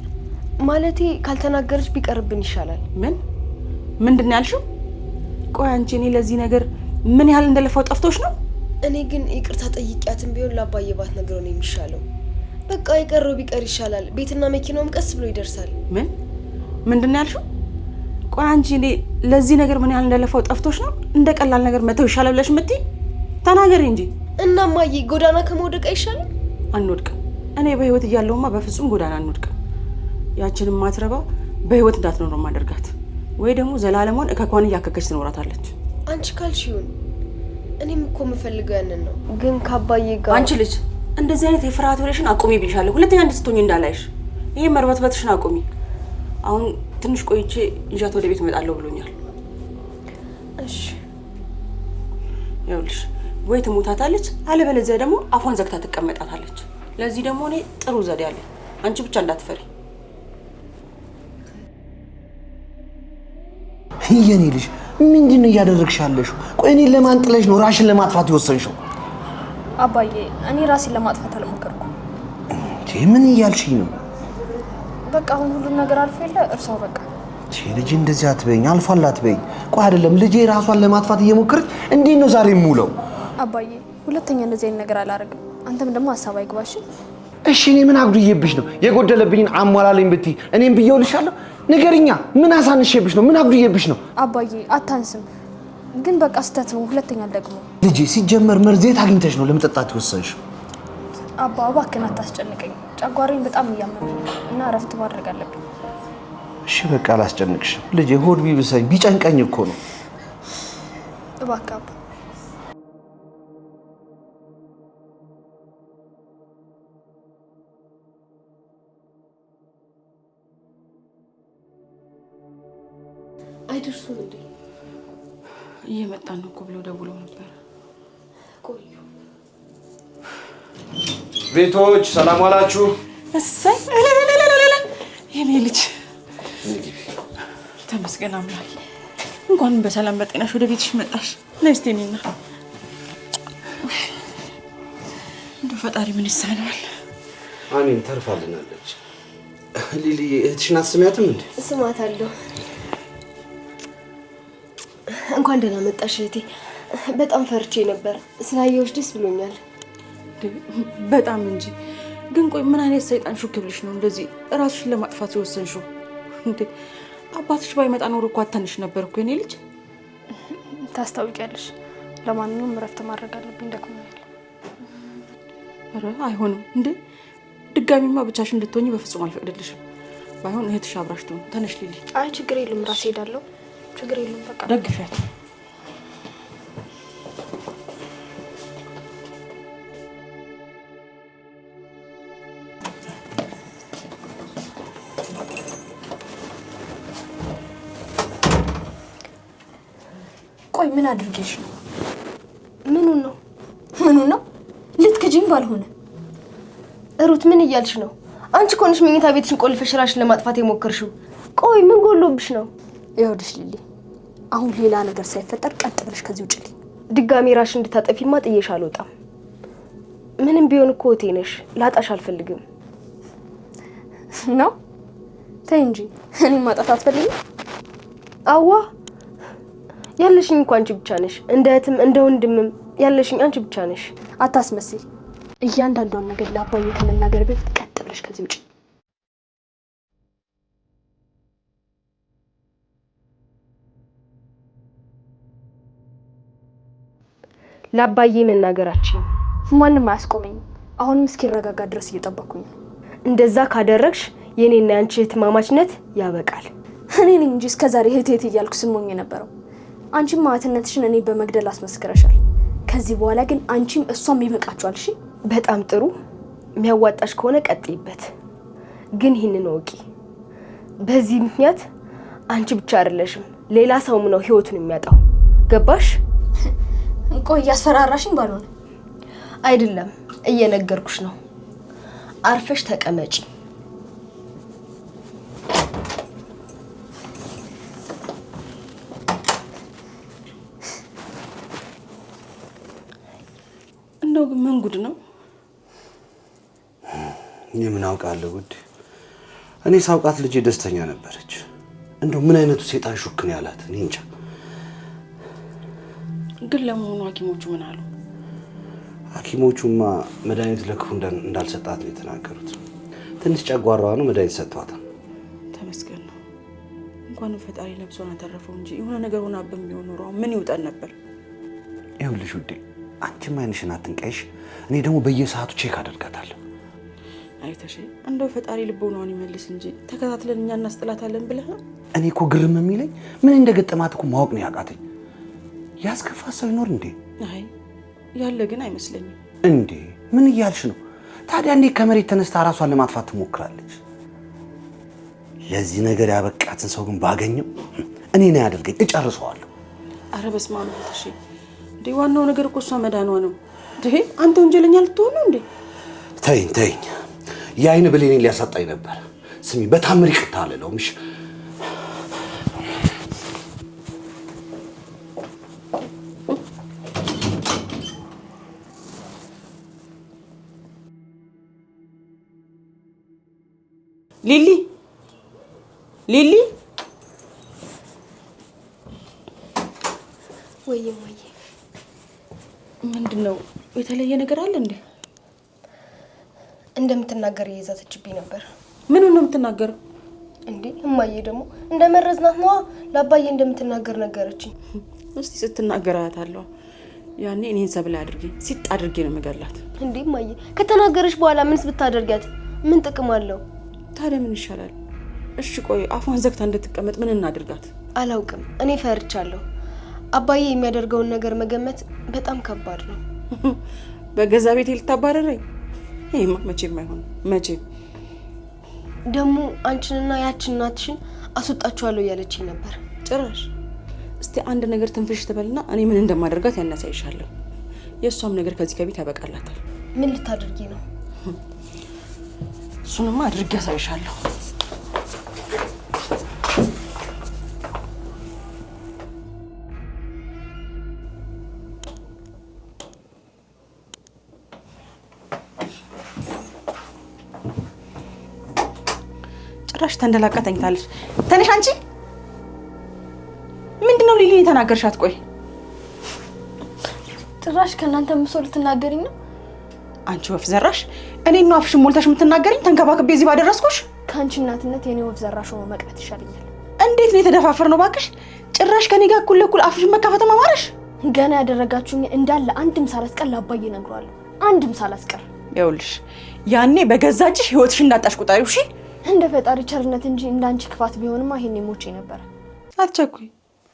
ማለቴ ካልተናገረች ቢቀርብን ይሻላል። ምንድን ነው ያልሽው? ቆይ አንቺ እኔ ለዚህ ነገር ምን ያህል እንደለፋው ጠፍቶሽ ነው? እኔ ግን ይቅርታ ጠይቂያትን ቢሆን ለአባዬ ባትነግረው ነው የሚሻለው። በቃ የቀረው ቢቀር ይሻላል። ቤትና መኪናውም ቀስ ብሎ ይደርሳል። ምንድን ነው ያልሽው? ቆይ አንቺ እኔ ለዚህ ነገር ምን ያህል እንደለፋው ጠፍቶሽ ነው እንደ ቀላል ነገር መተው ይሻላል ብለሽ የምትይ? ተናገሪ እንጂ። እና እማዬ ጎዳና ከመውደቅ አይሻልም? አንወድቅም። እኔ በህይወት እያለሁማ በፍጹም ጎዳና አንወድቅም። ያችንም ማትረባ በህይወት እንዳትኖር ማደርጋት፣ ወይ ደግሞ ዘላለሟን እከኳን እያከከች ትኖራታለች። አንቺ ካልሽ ይሁን። እኔም እኮ የምፈልገው ያንን ነው። ግን ከአባዬ ጋር አንቺ ልጅ እንደዚህ አይነት የፍርሃት ወሬሽን አቁሚ ብዬሻለሁ። ሁለተኛ እንድትሆኚ እንዳላይሽ። ይሄ መርበትበትሽን አቁሚ። አሁን ትንሽ ቆይቼ ይዣት ወደ ቤት እመጣለሁ ብሎኛል። እሺ ይኸውልሽ ወይ ትሞታታለች፣ አለበለዚያ ደግሞ አፏን ዘግታ ትቀመጣታለች። ለዚህ ደግሞ እኔ ጥሩ ዘዴ አለኝ። አንቺ ብቻ እንዳትፈሪ። የኔ ልጅ ምንድን ነው እያደረግሽ ያለሽው? ቆይ እኔን ለማን ጥለሽ ነው ራሽን ለማጥፋት የወሰንሽው? አባዬ እኔ ራሴን ለማጥፋት አልሞከርኩም። ምን እያልሽኝ ነው? በቃ አሁን ሁሉም ነገር አልፎ የለ እርሳው በቃ። ልጄ እንደዚህ አትበይኝ፣ አልፏል አትበይኝ። ቆይ አይደለም ልጄ ራሷን ለማጥፋት እየሞከረች እንዴት ነው ዛሬ የምውለው? አባዬ ሁለተኛ እንደዚህ አይነት ነገር አላደርግም። አንተም ደግሞ ሀሳብ አይግባሽ እሺ። እኔ ምን አጉድዬብሽ ነው? የጎደለብኝን አሟላለኝ ብትይ እኔም ብየውልሻለሁ። ንገሪኛ፣ ምን አሳንሼብሽ ነው? ምን አጉድዬብሽ ነው? አባዬ አታንስም፣ ግን በቃ ስህተት ነው። ሁለተኛ ደግሞ ልጄ ሲጀመር መርዜት አግኝተሽ ነው ለመጠጣት የወሰንሽው? አባ እባክህን አታስጨንቀኝ። ጨጓራዬን በጣም እያመመኝ እና እረፍት ማድረግ አለብኝ። እሺ በቃ አላስጨንቅሽም ልጄ። ሆድ ቢብሰኝ ቢጨንቀኝ እኮ ነው። እባክህ አባ። አይደርሱም እንዴ? እየመጣን ነው እኮ ብለው ደውለው ነበር። ቆዩ። ቤቶች ሰላም ዋላችሁ? እሰይ የኔ ልጅ ተመስገን አምላክ። እንኳን በሰላም በጤናሽ ወደ ቤትሽ መጣሽ። ነይ እስቲ እኔና እንደው ፈጣሪ ምን ይሳነዋል? አሜን። ተርፋልናለች። ሊሊ እህትሽን አትስሚያትም እንዴ? እስማታለሁ። እንኳን ደህና መጣሽ እህቴ። በጣም ፈርቼ ነበር። ስላየሁሽ ደስ ብሎኛል። በጣም እንጂ። ግን ቆይ ምን አይነት ሰይጣን ሹክ ብልሽ ነው እንደዚህ ራስሽን ለማጥፋት የወሰንሽው? እንዴ አባትሽ ባይመጣ ኖሮ እኮ አታንሽ ነበር እኮ የኔ ልጅ። ታስታውቂያለሽ። ለማንኛውም እረፍት ማድረግ አለብኝ፣ ደክሞኛል። ኧረ አይሆንም እንዴ! ድጋሚማ ብቻሽን እንድትሆኚ በፍጹም አልፈቅድልሽም። ባይሆን እህትሽ አብራሽ ትሆን። ተነሽ ሊሊ። አይ ችግር የለም፣ ራሴ ሄዳለሁ። ችግር የለም በቃ ደግፊያት። ቆይ ምን አድርጌሽ ነው? ምኑን ነው? ምኑን ነው? ልትክጂኝ ባልሆነ። ሩት ምን እያልሽ ነው? አንቺ እኮ ነሽ መኝታ ቤትሽን ቆልፈሽ ራስሽን ለማጥፋት የሞከርሽው። ቆይ ምን ጎሎብሽ ነው? ይኸውልሽ ሊሊ፣ አሁን ሌላ ነገር ሳይፈጠር ቀጥ ብለሽ ከዚህ ውጭልኝ። ድጋሚ ራስሽን እንድታጠፊማ ጥዬሽ አልወጣም። ምንም ቢሆን እኮ እህቴ ነሽ። ላጣሽ አልፈልግም ነው። ተይ እንጂ እኔ ማጣት አትፈልጊም? አዋ ያለሽኝ እኮ አንቺ ብቻ ነሽ። እንደ እህትም እንደ ወንድምም ያለሽኝ አንቺ ብቻ ነሽ። አታስመስይ። እያንዳንዷን ነገር ለአባዬ ከመናገር በፊት ቀጥ ብለሽ ከዚህ ውጪ። ለአባዬ መናገራችን ማንም አያስቆመኝም። አሁንም እስኪረጋጋ ድረስ እየጠበኩኝ ነው። እንደዛ ካደረግሽ የኔና ያንቺ እህትማማችነት ያበቃል። እኔ ነኝ እንጂ እስከዛሬ እህቴ እያልኩ ስሞኝ የነበረው። አንቺም ማህተነትሽን እኔ በመግደል አስመስክረሻል። ከዚህ በኋላ ግን አንቺም እሷም ይበቃችኋል። እሺ በጣም ጥሩ። የሚያዋጣሽ ከሆነ ቀጥይበት። ግን ይህንን ወቂ፣ በዚህ ምክንያት አንቺ ብቻ አይደለሽም፣ ሌላ ሰውም ነው ህይወቱን የሚያጣው። ገባሽ? ቆይ እያስፈራራሽኝ ባልሆነ። አይደለም እየነገርኩሽ ነው። አርፈሽ ተቀመጪ። እንደው ግን ምን ጉድ ነው? እኔ ምን አውቃለሁ ጉድ። እኔ ሳውቃት ልጄ ደስተኛ ነበረች። እንደው ምን አይነቱ ሴጣን ሹክን ያላት እኔ እንጃ። ግን ለመሆኑ ሐኪሞቹ ምን አሉ? ሐኪሞቹማ መድኃኒት ለክፉ እንዳልሰጣት ነው የተናገሩት። ትንሽ ጨጓራዋ ነው መድኃኒት ሰጥቷታል። ተመስገን ነው። እንኳን ፈጣሪ ነብሷን አተረፈው እንጂ የሆነ ነገር ሆናብን ቢሆን ኖሮ ምን ይውጣን ነበር? ይኸውልሽ ውዴ፣ አንቺም አይንሽን አትንቀይሽ። እኔ ደግሞ በየሰዓቱ ቼክ አደርጋታለሁ። አይተሽ እንደው ፈጣሪ ልቦናዋን ይመልስ እንጂ ተከታትለን እኛ እናስጥላታለን ብለህ? እኔ እኮ ግርም የሚለኝ ምን እንደገጠማት እኮ ማወቅ ነው ያቃተኝ። ያስከፋ ሰው ይኖር እንዴ? አይ ያለ ግን አይመስለኝም። እንዴ ምን እያልሽ ነው ታዲያ? እንዴ ከመሬት ተነስታ ራሷን ለማጥፋት ትሞክራለች? ለዚህ ነገር ያበቃትን ሰው ግን ባገኘው እኔ ነው ያደርገኝ፣ እጨርሰዋለሁ። አረ በስመ አብ ተሽ እንዴ! ዋናው ነገር እኮ እሷ መዳኗ ነው። እንዴ አንተ ወንጀለኛ ልትሆን ነው እንዴ? ተይኝ ተይኝ፣ የአይን ብሌኔን ሊያሳጣኝ ነበር። ስሚ በታምር ይቅርታ አልለውም። እሺ ሊሊ ሊሊ፣ ወይዬ ምንድነው? የተለየ ነገር አለ እንዴ? እንደምትናገር እየዛተችብኝ ነበር። ምን ነው የምትናገረው እንዴ? እማዬ ደግሞ እንደመረዝናት ነዋ። ለአባዬ እንደምትናገር ነገረችኝ። እስቲ ስትናገር አያታለሁ። ያኔ እኔን ሰብላ አድርጌ ሲጥ አድርጌ ነው መገላት። እንዴ እማዬ ከተናገረች በኋላ ምንስ ብታደርጋት ምን ጥቅም አለው? ታዲያ ምን ይሻላል? እሺ ቆይ አፏን ዘግታ እንድትቀመጥ ምን እናድርጋት? አላውቅም። እኔ ፈርቻለሁ። አባዬ የሚያደርገውን ነገር መገመት በጣም ከባድ ነው። በገዛ ቤቴ ልታባረረኝ? ይሄማ መቼም አይሆንም። መቼም ደግሞ አንቺንና ያችን እናትሽን አስወጣችኋለሁ እያለችኝ ነበር። ጭራሽ። እስቲ አንድ ነገር ትንፍሽ ትበልና እኔ ምን እንደማደርጋት ያናሳይሻለሁ። የእሷም ነገር ከዚህ ከቤት ያበቃላታል። ምን ልታደርጊ ነው? እሱንማ አድርጌ ያሳይሻለሁ። ጭራሽ ተንደላቃ ተኝታለች። ተነሽ አንቺ። ምንድነው ሊሊ የተናገርሻት? ቆይ ጭራሽ ከእናንተ ምሶ ልትናገሪኝ ነው? አንቺ ወፍ ዘራሽ! እኔን ነው አፍሽን ሞልተሽ የምትናገሪኝ? ተንከባክቤ እዚህ ባደረስኩሽ። ከአንቺ እናትነት የኔ ወፍ ዘራሽ ሆኖ መቅረት ይሻለኛል። እንዴት ነው የተደፋፈር ነው ባክሽ? ጭራሽ ከኔ ጋር እኩል ለእኩል አፍሽን መካፈት ማማረሽ። ገና ያደረጋችሁኝ እንዳለ አንድም ሳላስቀር ለአባዬ እነግረዋለሁ። አንድም ሳላስቀር። ይኸውልሽ ያኔ በገዛ እጅሽ ህይወትሽ እንዳጣሽ ቁጣሪው። እሺ እንደ ፈጣሪ ቸርነት እንጂ እንዳንቺ ክፋት ቢሆንማ ይሄኔ ሞቼ ነበር። አትቸኩይ።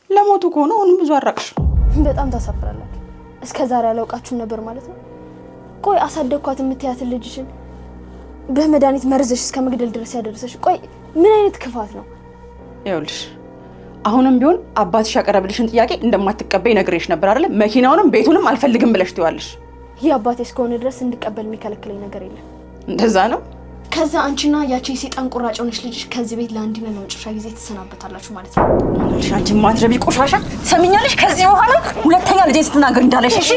ለሞቱ ከሆነ አሁንም ብዙ አራቅሽ። በጣም ታሳፍራላችሁ። እስከ ዛሬ አላውቃችሁም ነበር ማለት ነው። ቆይ አሳደግኳት የምትያትን ልጅሽን በመድኃኒት መርዘሽ እስከ መግደል ድረስ ያደረሰሽ፣ ቆይ ምን አይነት ክፋት ነው? ይኸውልሽ አሁንም ቢሆን አባትሽ ያቀረብልሽን ጥያቄ እንደማትቀበይ ነግሬሽ ነበር አይደል? መኪናውንም ቤቱንም አልፈልግም ብለሽ ትይዋለሽ። ይህ አባቴ እስከሆነ ድረስ እንድቀበል የሚከለክለኝ ነገር የለም። እንደዛ ነው። ከዛ አንቺና ያቺ የሰይጣን ቁራጭ ሆነሽ ልጅሽ ከዚህ ቤት ለአንድና ለመጨረሻ ጊዜ ትሰናበታላችሁ ማለት ነው። እሺ አንቺ ማትረቢ ቆሻሻ ትሰሚኛለሽ? ከዚህ በኋላ ሁለተኛ ልጄ ስትናገር እንዳለሽ እሺ?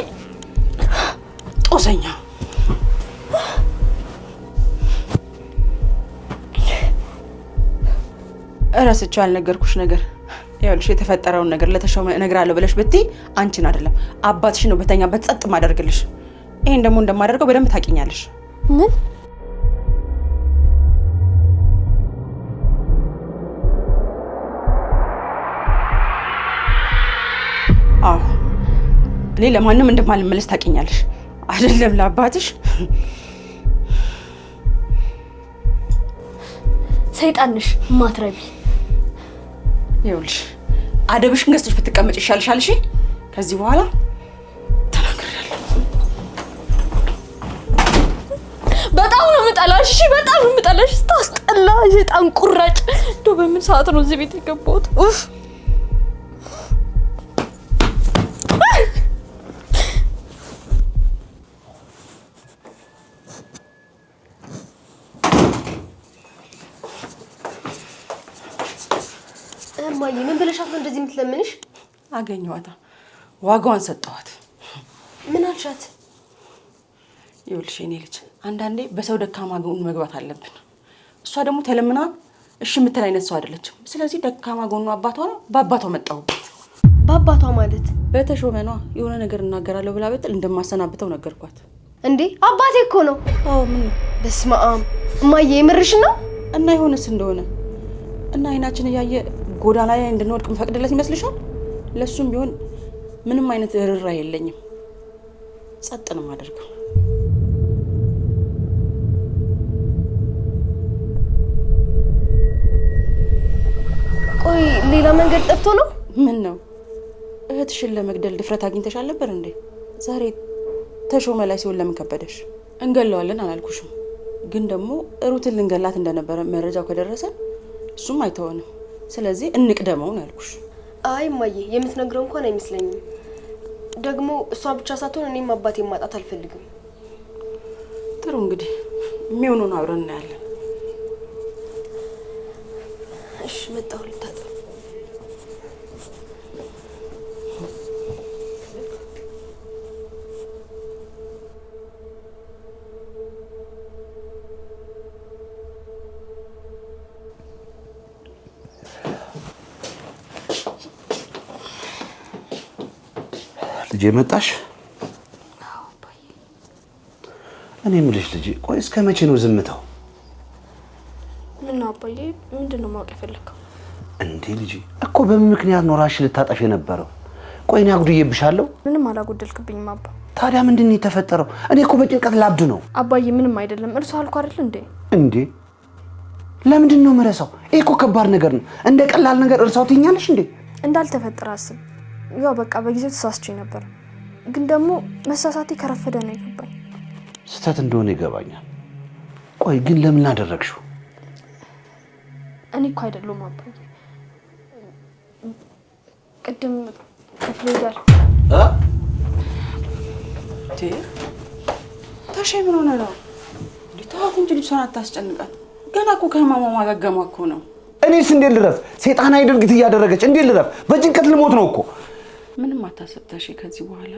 ጦሰኛ እረስቼው ያልነገርኩሽ ነገር ይኸውልሽ፣ የተፈጠረውን ነገር ለተሾመ እነግራለሁ ብለሽ ብትይ አንቺን አይደለም አባትሽ ነው በተኛበት ጸጥ ማደርግልሽ። ይሄን ደግሞ እንደማደርገው በደንብ ታውቂኛለሽ። ምን? አዎ እኔ ለማንም እንደማልመለስ ታውቂኛለሽ አይደለም ለአባትሽ። ሰይጣንሽ ማትረቢ። ይኸውልሽ አደብሽን ገዝተሽ ብትቀመጭ ይሻልሻል። እሺ ከዚህ በኋላ ተናግሬያለሁ። በጣም ነው የምጠላሽ። እሺ በጣም ነው የምጠላሽ። ስታስጠላ የሰይጣን ቁራጭ። እንደው በምን ሰዓት ነው እዚህ ቤት የገባሁት? ኡፍ እማዬ ምን ብለሻት ነው እንደዚህ የምትለምንሽ? አገኘኋታ፣ ዋጋዋን ሰጠኋት። ምን አልሻት? ይኸውልሽ የኔ ልጅ አንዳንዴ በሰው ደካማ ጎን መግባት አለብን። እሷ ደግሞ ተለምና እሺ የምትል አይነት ሰው አይደለችም። ስለዚህ ደካማ ጎኑ አባቷ ነው፣ በአባቷ መጣሁበት። በአባቷ ማለት በተሾመ ነዋ። የሆነ ነገር እናገራለሁ ብላ ብትል እንደማሰናብተው ነገርኳት። እንዴ አባቴ እኮ ነው። አዎ ምን ነው? በስመ አብ እማዬ የምርሽ ነው? እና ይሆንስ እንደሆነ እና አይናችን እያየ ጎዳና ላይ እንድንወድቅ መፈቅድለት ይመስልሻል? ለሱም ቢሆን ምንም አይነት ርራ የለኝም። ጸጥ ነው የማደርገው። ቆይ ሌላ መንገድ ጠፍቶ ነው? ምን ነው እህትሽን ለመግደል ድፍረት አግኝተሻል ነበር እንዴ? ዛሬ ተሾመ ላይ ሲሆን ለምን ከበደሽ? እንገለዋለን አላልኩሽም? ግን ደግሞ ሩትን ልንገላት እንደነበረ መረጃው ከደረሰ እሱም አይተወንም። ስለዚህ እንቅደመው ነው ያልኩሽ። አይ እማዬ የምትነግረው እንኳን አይመስለኝም። ደግሞ እሷ ብቻ ሳትሆን እኔም አባቴን ማጣት አልፈልግም። ጥሩ እንግዲህ የሚሆነውን አብረን እናያለን። እሺ መጣሁ ልታጠብ። ልጄ መጣሽ? እኔ የምልሽ ልጄ፣ ቆይ እስከ መቼ ነው ዝምታው? ምን ነው አባዬ? ምንድን ነው ማወቅ የፈለከው? እንዴ ልጄ እኮ በምን ምክንያት ነው ራስሽ ልታጠፍ የነበረው? ቆይ እኔ አጉድዬብሻለሁ? ምንም አላጎደልክብኝም አባ። ታዲያ ምንድን ነው የተፈጠረው? እኔ እኮ በጭንቀት ላብድ ነው። አባዬ ምንም አይደለም። እርሱ አልኩ አይደል እንዴ? እንዴ ለምንድን ነው የምረሳው? ይሄ እኮ ከባድ ነገር ነው። እንደ ቀላል ነገር እርሳው ትይኛለሽ እንዴ? እንዳልተፈጠረ አስብ። ያው በቃ በጊዜው ተሳስቼ ነበር፣ ግን ደግሞ መሳሳቴ ከረፈደ ነው የገባኝ። ስህተት እንደሆነ ይገባኛል። ቆይ ግን ለምን አደረግሽው? እኔ እኮ አይደለሁም አባዬ። ቅድም ክፍሌ ጋር ታሼ ምን ሆነ ነው? ተዋት እንጂ ልጅቷን አታስጨንቃት። ገና እኮ ከህመሟ ማገገሟ እኮ ነው። እኔስ እንዴት ልረፍ? ሴጣናዊ ድርጊት እያደረገች እንዴት ልረፍ? በጭንቀት ልሞት ነው እኮ። ምንም አታስብ ታሼ። ከዚህ በኋላ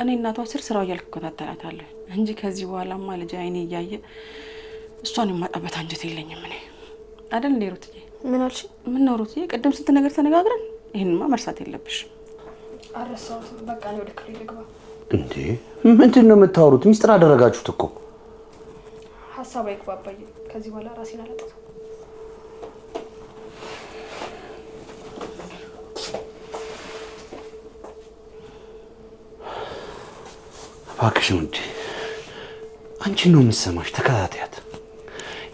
እኔ እናቷ ስራው እያልኩ እከታተላታለሁ እንጂ ከዚህ በኋላማ ልጅ አይኔ እያየ እሷን የማጣበት አንጀት የለኝም እኔ አይደል እንዴ ሩትዬ? ምን አልሽ? ምን ነው ሩትዬ? ቅድም ስንት ነገር ተነጋግረን ይሄንማ መርሳት የለብሽም። አረሳሁት። በቃ ነው ወደ ክፍሌ ልግባ። እንዴ ምንድን ነው የምታወሩት? ሚስጥር አደረጋችሁት እኮ። ሀሳብ አይግባ አባዬ። ከዚህ በኋላ ራሴን አላጠፋም። እባክሽን ውዴ፣ አንቺን ነው የምትሰማሽ። ተከታተያት።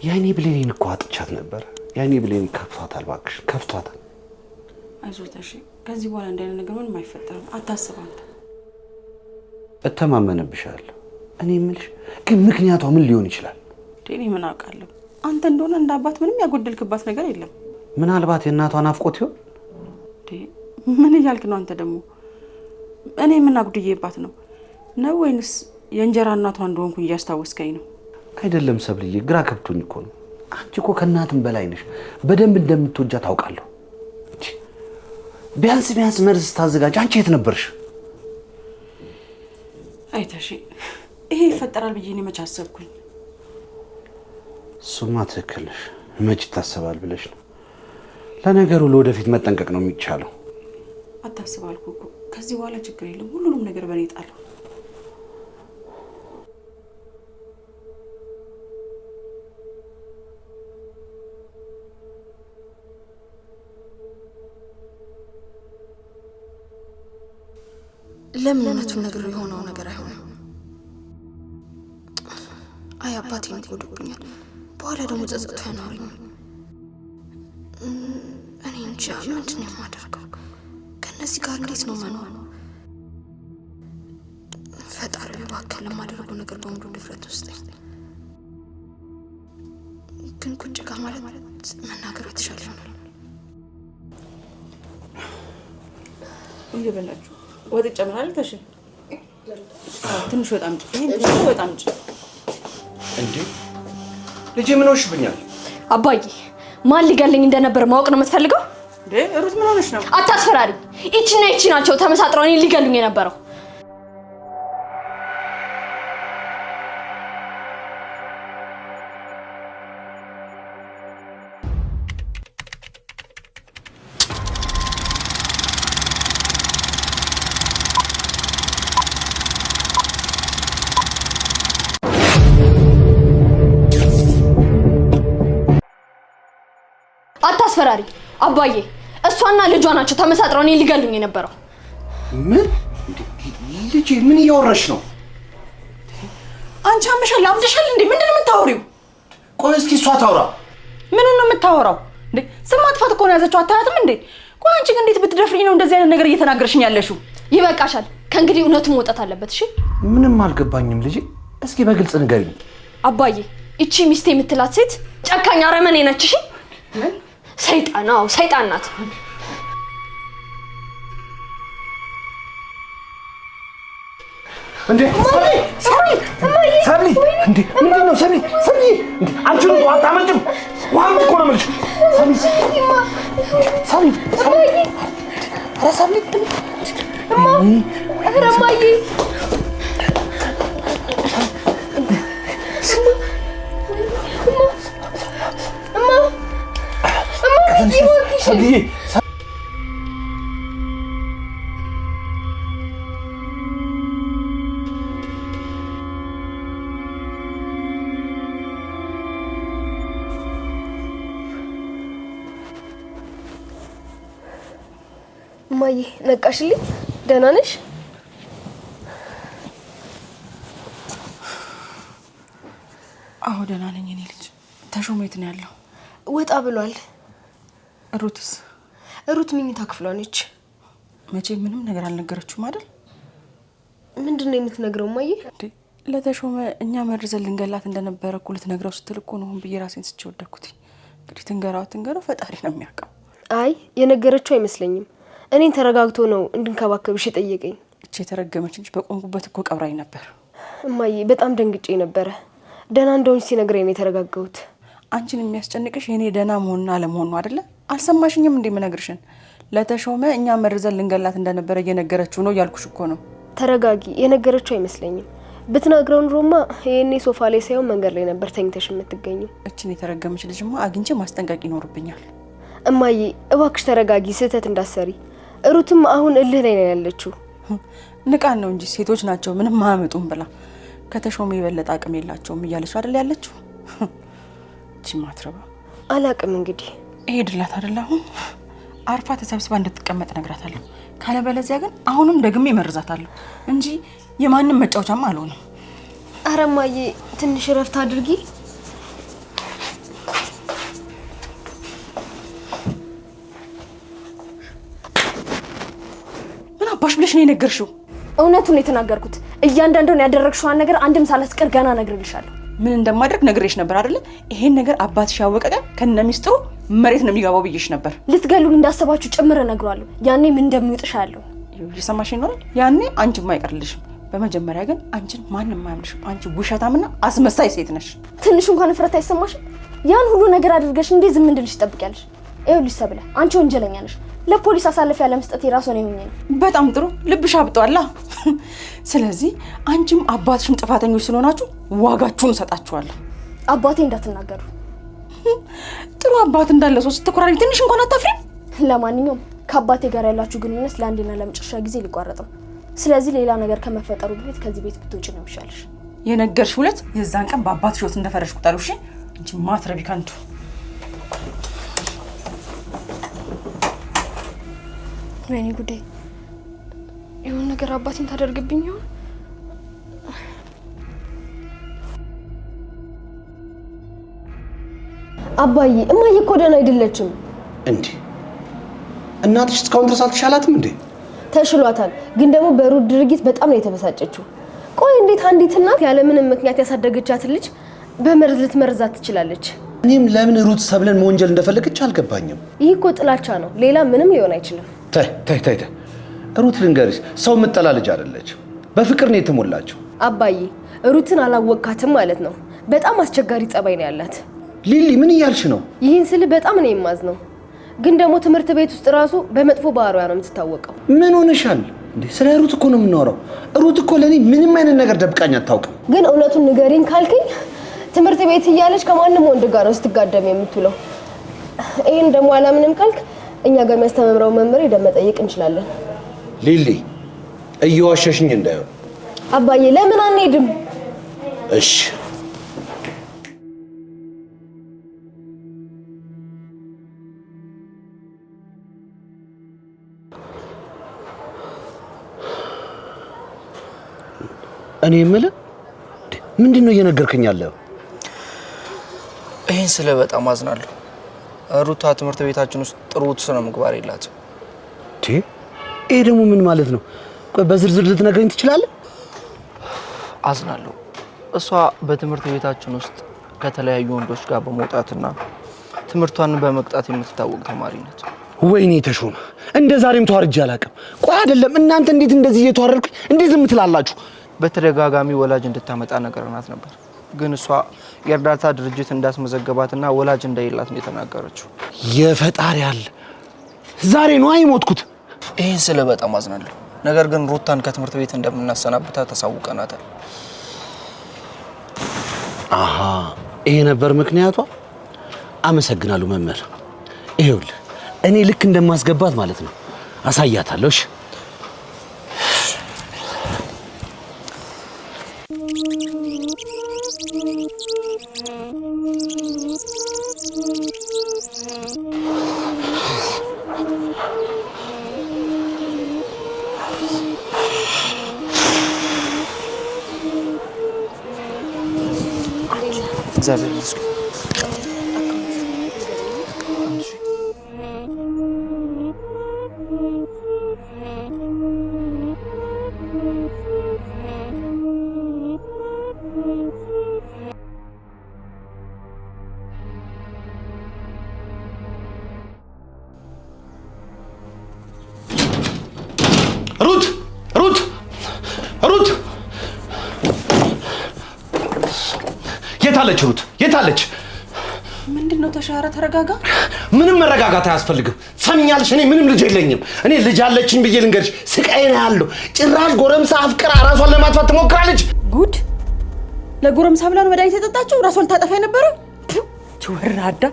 ያኔ ብሌኔን እኮ አጥቻት ነበር። ያኔ ብሌኔ ከፍቷታል። እባክሽን ከፍቷታል። አይዞህ ታሼ፣ ከዚህ በኋላ እንዳይነ ነገር ምንም አይፈጠርም። አታስብ አንተ። እተማመንብሻለሁ። እኔ የምልሽ ግን ምክንያቷ ምን ሊሆን ይችላል? እኔ ምን አውቃለሁ? አንተ እንደሆነ እንደ አባት ምንም ያጎደልክባት ነገር የለም። ምናልባት የእናቷ ናፍቆት ይሆን? ምን እያልክ ነው አንተ ደግሞ? እኔ ምን አጉድዬባት ነው ወይንስ የእንጀራ እናቷ እንደሆንኩኝ እያስታወስከኝ ነው? አይደለም ሰብልዬ፣ ግራ ከብቶኝ እኮ ነው። አንቺ እኮ ከእናትም በላይ ነሽ። በደንብ እንደምትወጃ ታውቃለሁ። ቢያንስ መርዝ ስታዘጋጅ አንቺ የት ነበርሽ? አይ ታሼ፣ ይሄ ይፈጠራል ብዬ እኔ መች አሰብኩኝ? እሱማ ትክክል ነሽ። መች ይታሰባል ብለሽ ነው። ለነገሩ ለወደፊት መጠንቀቅ ነው የሚቻለው። አታስብ አልኩህ እኮ ከዚህ በኋላ ችግር የለም። ሁሉንም ነገር በእኔ ጣለው። ለምን እውነቱን ነገር የሆነው ነገር አይሆንም? አይ አባቴን ይጎዱብኛል። በኋላ ደግሞ ጸጸቱ ያኖረኛል። እኔ እንጃ ምንድን ነው የማደርገው? ከእነዚህ ጋር እንዴት ነው መኖር? ፈጣሪ እባክህ ለማደርገው ነገር በሙሉ ድፍረት ውስጠኝ። ግን ቁጭ ጋር ማለት መናገሩ የተሻለ ይሆናል። እየበላችሁ ወጥ ጨምራለሁ። ተሽ ትንሽ ወጣ አምጪ። ይሄን ትንሽ ወጣ አምጪ። እንዴ ልጄ ምን ሆንሽብኛል? አባዬ ማን ሊገለኝ እንደነበር ማወቅ ነው የምትፈልገው? እንዴ ሩት ምን ሆነሽ ነው? አታስፈራሪ። ይቺና ይቺ ናቸው ተመሳጥረው እኔን ሊገሉኝ የነበረው። አታስፈራሪ አባዬ፣ እሷና ልጇ ናቸው ተመሳጥረው እኔን ሊገሉኝ የነበረው። ምን ልጄ ምን እያወራሽ ነው? አንቺ አመሻል አብደሻል እንዴ? ምንድነው የምታወሪው? ቆይ እስኪ እሷ ታውራ። ምኑን ነው የምታወራው እንዴ? ስም ማጥፋት እኮ ነው ያዘችው። አታያትም እንዴ? ቆይ አንቺ ግን እንዴት ብትደፍሪኝ ነው እንደዚህ አይነት ነገር እየተናገርሽኝ ያለሽው? ይበቃሻል። ከእንግዲህ እውነቱ መውጣት አለበት። እሺ ምንም አልገባኝም ልጄ፣ እስኪ በግልጽ ንገሪኝ። አባዬ እቺ ሚስቴ የምትላት ሴት ጨካኝ አረመኔ ነች። እሺ ሰይጣን፣ አዎ ሰይጣን ናት። እንዴ ሰብሊ እንዴ ምንድን ነው ሰብሊ? ሰብሊ እንዴ አንቺ ነው አታመጭም? ዋም እኮ ነው የምልሽ። ሰብሊ ሰብሊ ኧረ ሰብሊ ኧረ እማዬ ሰብሊ እማዬ ነቃሽልኝ? ደህና ነሽ? አዎ ደህና ነኝ የኔ ልጅ። ተሾመ የት ነው ያለው? ወጣ ብሏል። ሩትስ? ሩት መኝታ ክፍሏ ነች። መቼ ምንም ነገር አልነገረችውም አይደል? ምንድን ነው የምትነግረው እማዬ? ለተሾመ እኛ መርዘን ልንገላት እንደነበረ እኮ ልትነግረው ስትል እኮ ነው ብዬ ራሴን ስቼ ወደኩት። እንግዲህ ትንገራው ፈጣሪ ነው የሚያውቀው። አይ የነገረችው አይመስለኝም። እኔን ተረጋግቶ ነው እንድንከባከብሽ የጠየቀኝ። እቺ የተረገመች እንጂ በቆምኩበት እኮ ቀብራኝ ነበር። እማዬ በጣም ደንግጬ ነበረ። ደህና እንደሆንሽ ሲነግረኝ ነው የተረጋጋሁት። አንቺን የሚያስጨንቅሽ የኔ ደህና መሆንና አለመሆን ነው አይደለ? አልሰማሽኝም እንዴ የምነግርሽን? ለተሾመ እኛ መርዘን ልንገላት እንደነበረ እየነገረችው ነው እያልኩሽ እኮ ነው። ተረጋጊ። የነገረችው አይመስለኝም። ብትነግረው ኑሮማ ይሄኔ ሶፋ ላይ ሳይሆን መንገድ ላይ ነበር ተኝተሽ የምትገኘው። እችን የተረገመች ልጅማ አግኝቼ ማስጠንቀቅ ይኖርብኛል። እማዬ እባክሽ ተረጋጊ፣ ስህተት እንዳሰሪ። ሩትም አሁን እልህ ላይ ነው ያለችው። ንቃን ነው እንጂ ሴቶች ናቸው ምንም አያመጡም ብላ ከተሾመ የበለጠ አቅም የላቸውም እያለች አይደል ያለችው? እቺ ማትረባ አላቅም እንግዲህ እሄድላት አይደል? አሁን አርፋ ተሰብስባ እንድትቀመጥ ነግራታለሁ። ካለበለዚያ ግን አሁንም ደግሜ መርዛታለሁ እንጂ የማንም መጫወቻም አልሆነም። ኧረ እማዬ ትንሽ እረፍት አድርጊ። ምን አባሽ ብለሽ ነው የነገርሽው? እውነቱን ነው የተናገርኩት። እያንዳንዱን ያደረግሽዋን ነገር አንድም ሳላስቀር ገና እነግርልሻለሁ። ምን እንደማድረግ ነግሬሽ ነበር አይደል? ይሄን ነገር አባትሽ ያወቀ ቀን ከነሚስጥሩ መሬት ነው የሚገባው ብዬሽ ነበር። ልትገሉኝ እንዳሰባችሁ ጭምር እነግሯለሁ። ያኔ ምን እንደሚውጥሽ አያለሁ። እየሰማሽ ይኖራል። ያኔ አንቺም አይቀርልሽም። በመጀመሪያ ግን አንቺን ማንም አያምንሽም። አንቺ ውሸታምና አስመሳይ ሴት ነሽ። ትንሽ እንኳን እፍረት አይሰማሽም? ያን ሁሉ ነገር አድርገሽ እንዴ ዝም እንድልሽ ትጠብቂያለሽ? ይኸውልሽ ሰብለ፣ አንቺ ወንጀለኛ ነሽ። ለፖሊስ አሳልፍ ያለ መስጠት የራሱ ነው ይሁን ነው። በጣም ጥሩ ልብሽ አብጧላ። ስለዚህ አንቺም አባትሽም ጥፋተኞች ስለሆናችሁ ዋጋችሁን እሰጣችኋለሁ። አባቴ እንዳትናገሩ። ጥሩ አባት እንዳለ ሰው ስትኮራሪ ትንሽ እንኳን አታፍሪም? ለማንኛውም ከአባቴ ጋር ያላችሁ ግንኙነት ለአንዴና ለመጨረሻ ጊዜ ሊቋረጥ ነው። ስለዚህ ሌላ ነገር ከመፈጠሩ በፊት ከዚህ ቤት ብትወጪ ነው የሚሻልሽ። የነገርሽ ሁለት የዛን ቀን በአባትሽ ወት እንደፈረሽ ቁጠሩ። እሺ እንጂ ማትረቢ ከንቱ። ወይኔ ጉዴ! የሆነ ነገር አባቴን ታደርግብኝ ይሆን? አባዬ እማዬ እኮ ደህና አይደለችም። እንዴ እናትሽ እስካሁን ድረስ አልተሻላትም እንዴ? ተሽሏታል፣ ግን ደግሞ በሩት ድርጊት በጣም ነው የተበሳጨችው። ቆይ እንዴት አንዲት እናት ያለ ምንም ምክንያት ያሳደገቻትን ልጅ በመርዝ ልትመርዛት ትችላለች? እኔም ለምን ሩት ሰብለን መወንጀል እንደፈለገች አልገባኝም። ይህ እኮ ጥላቻ ነው፣ ሌላ ምንም ሊሆን አይችልም። ተይ ሩት ልንገርሽ፣ ሰው የምጠላ ልጅ አይደለች፣ በፍቅር ነው የተሞላችው። አባዬ ሩትን አላወቅካትም ማለት ነው። በጣም አስቸጋሪ ጸባይ ነው ያላት። ሊሊ ምን እያልሽ ነው? ይህን ስል በጣም ነው የማዝነው፣ ግን ደግሞ ትምህርት ቤት ውስጥ ራሱ በመጥፎ ባህሪዋ ነው የምትታወቀው። ምን ሆነሻል እንዴ? ስለ ሩት እኮ ነው የምናወራው። ሩት እኮ ለኔ ምንም አይነት ነገር ደብቃኝ አታውቅም። ግን እውነቱን ንገሪኝ ካልከኝ ትምህርት ቤት እያለች ከማንም ወንድ ጋር ነው ስትጋደም የምትውለው። ይህን ደግሞ አላምንም ካልክ እኛ ጋር የሚያስተምረው መምህር ሄደን መጠየቅ እንችላለን። ሊሊ እየዋሸሽኝ እንዳይሆን። አባዬ ለምን አንሄድም? እሺ እኔ የምልህ ምንድነው እየነገርከኝ ያለው? ይሄን ስለ በጣም አዝናለሁ። ሩታ ትምህርት ቤታችን ውስጥ ጥሩ ስነ ምግባር የላትም። ይሄ ደግሞ ምን ማለት ነው? ቆይ በዝርዝር ልትነግረኝ ትችላለህ? አዝናለሁ። እሷ በትምህርት ቤታችን ውስጥ ከተለያዩ ወንዶች ጋር በመውጣትና ትምህርቷን በመቅጣት የምትታወቅ ተማሪ ነች። ወይኔ ተሾመ፣ እንደ ዛሬም ተዋርጄ አላውቅም። ቆይ አይደለም እናንተ እንዴት እንደዚህ እየተዋረድኩኝ እንዴት ዝም ትላላችሁ? በተደጋጋሚ ወላጅ እንድታመጣ ነገርናት ነበር፣ ግን እሷ የእርዳታ ድርጅት እንዳስመዘገባትና ወላጅ እንደሌላት ነው የተናገረችው። የፈጣሪ አለ ዛሬ ነው አይሞትኩት። ይሄን ስለ በጣም አዝናለሁ። ነገር ግን ሩታን ከትምህርት ቤት እንደምናሰናብታ ተሳውቀናታል። አሃ ይሄ ነበር ምክንያቷ። አመሰግናለሁ መምህር። ይኸውልህ እኔ ልክ እንደማስገባት ማለት ነው አሳያታለሁ። እሺ እግዚአብሔር ይመስገን። ሩት የታለች? ሩት የታለች? ምንድነው? ተሻረ፣ ተረጋጋ። ምንም መረጋጋት አያስፈልግም። ሰምኛለሽ? እኔ ምንም ልጅ የለኝም። እኔ ልጅ አለችኝ ብዬ ልንገርሽ ስቃይ ነው ያለው። ጭራሽ ጎረምሳ አፍቅራ ራሷን ለማጥፋት ትሞክራለች። ጉድ! ለጎረምሳ ብላ ነው መድኃኒት የጠጣችው? ራሷን ልታጠፋ የነበረው ወራዳ።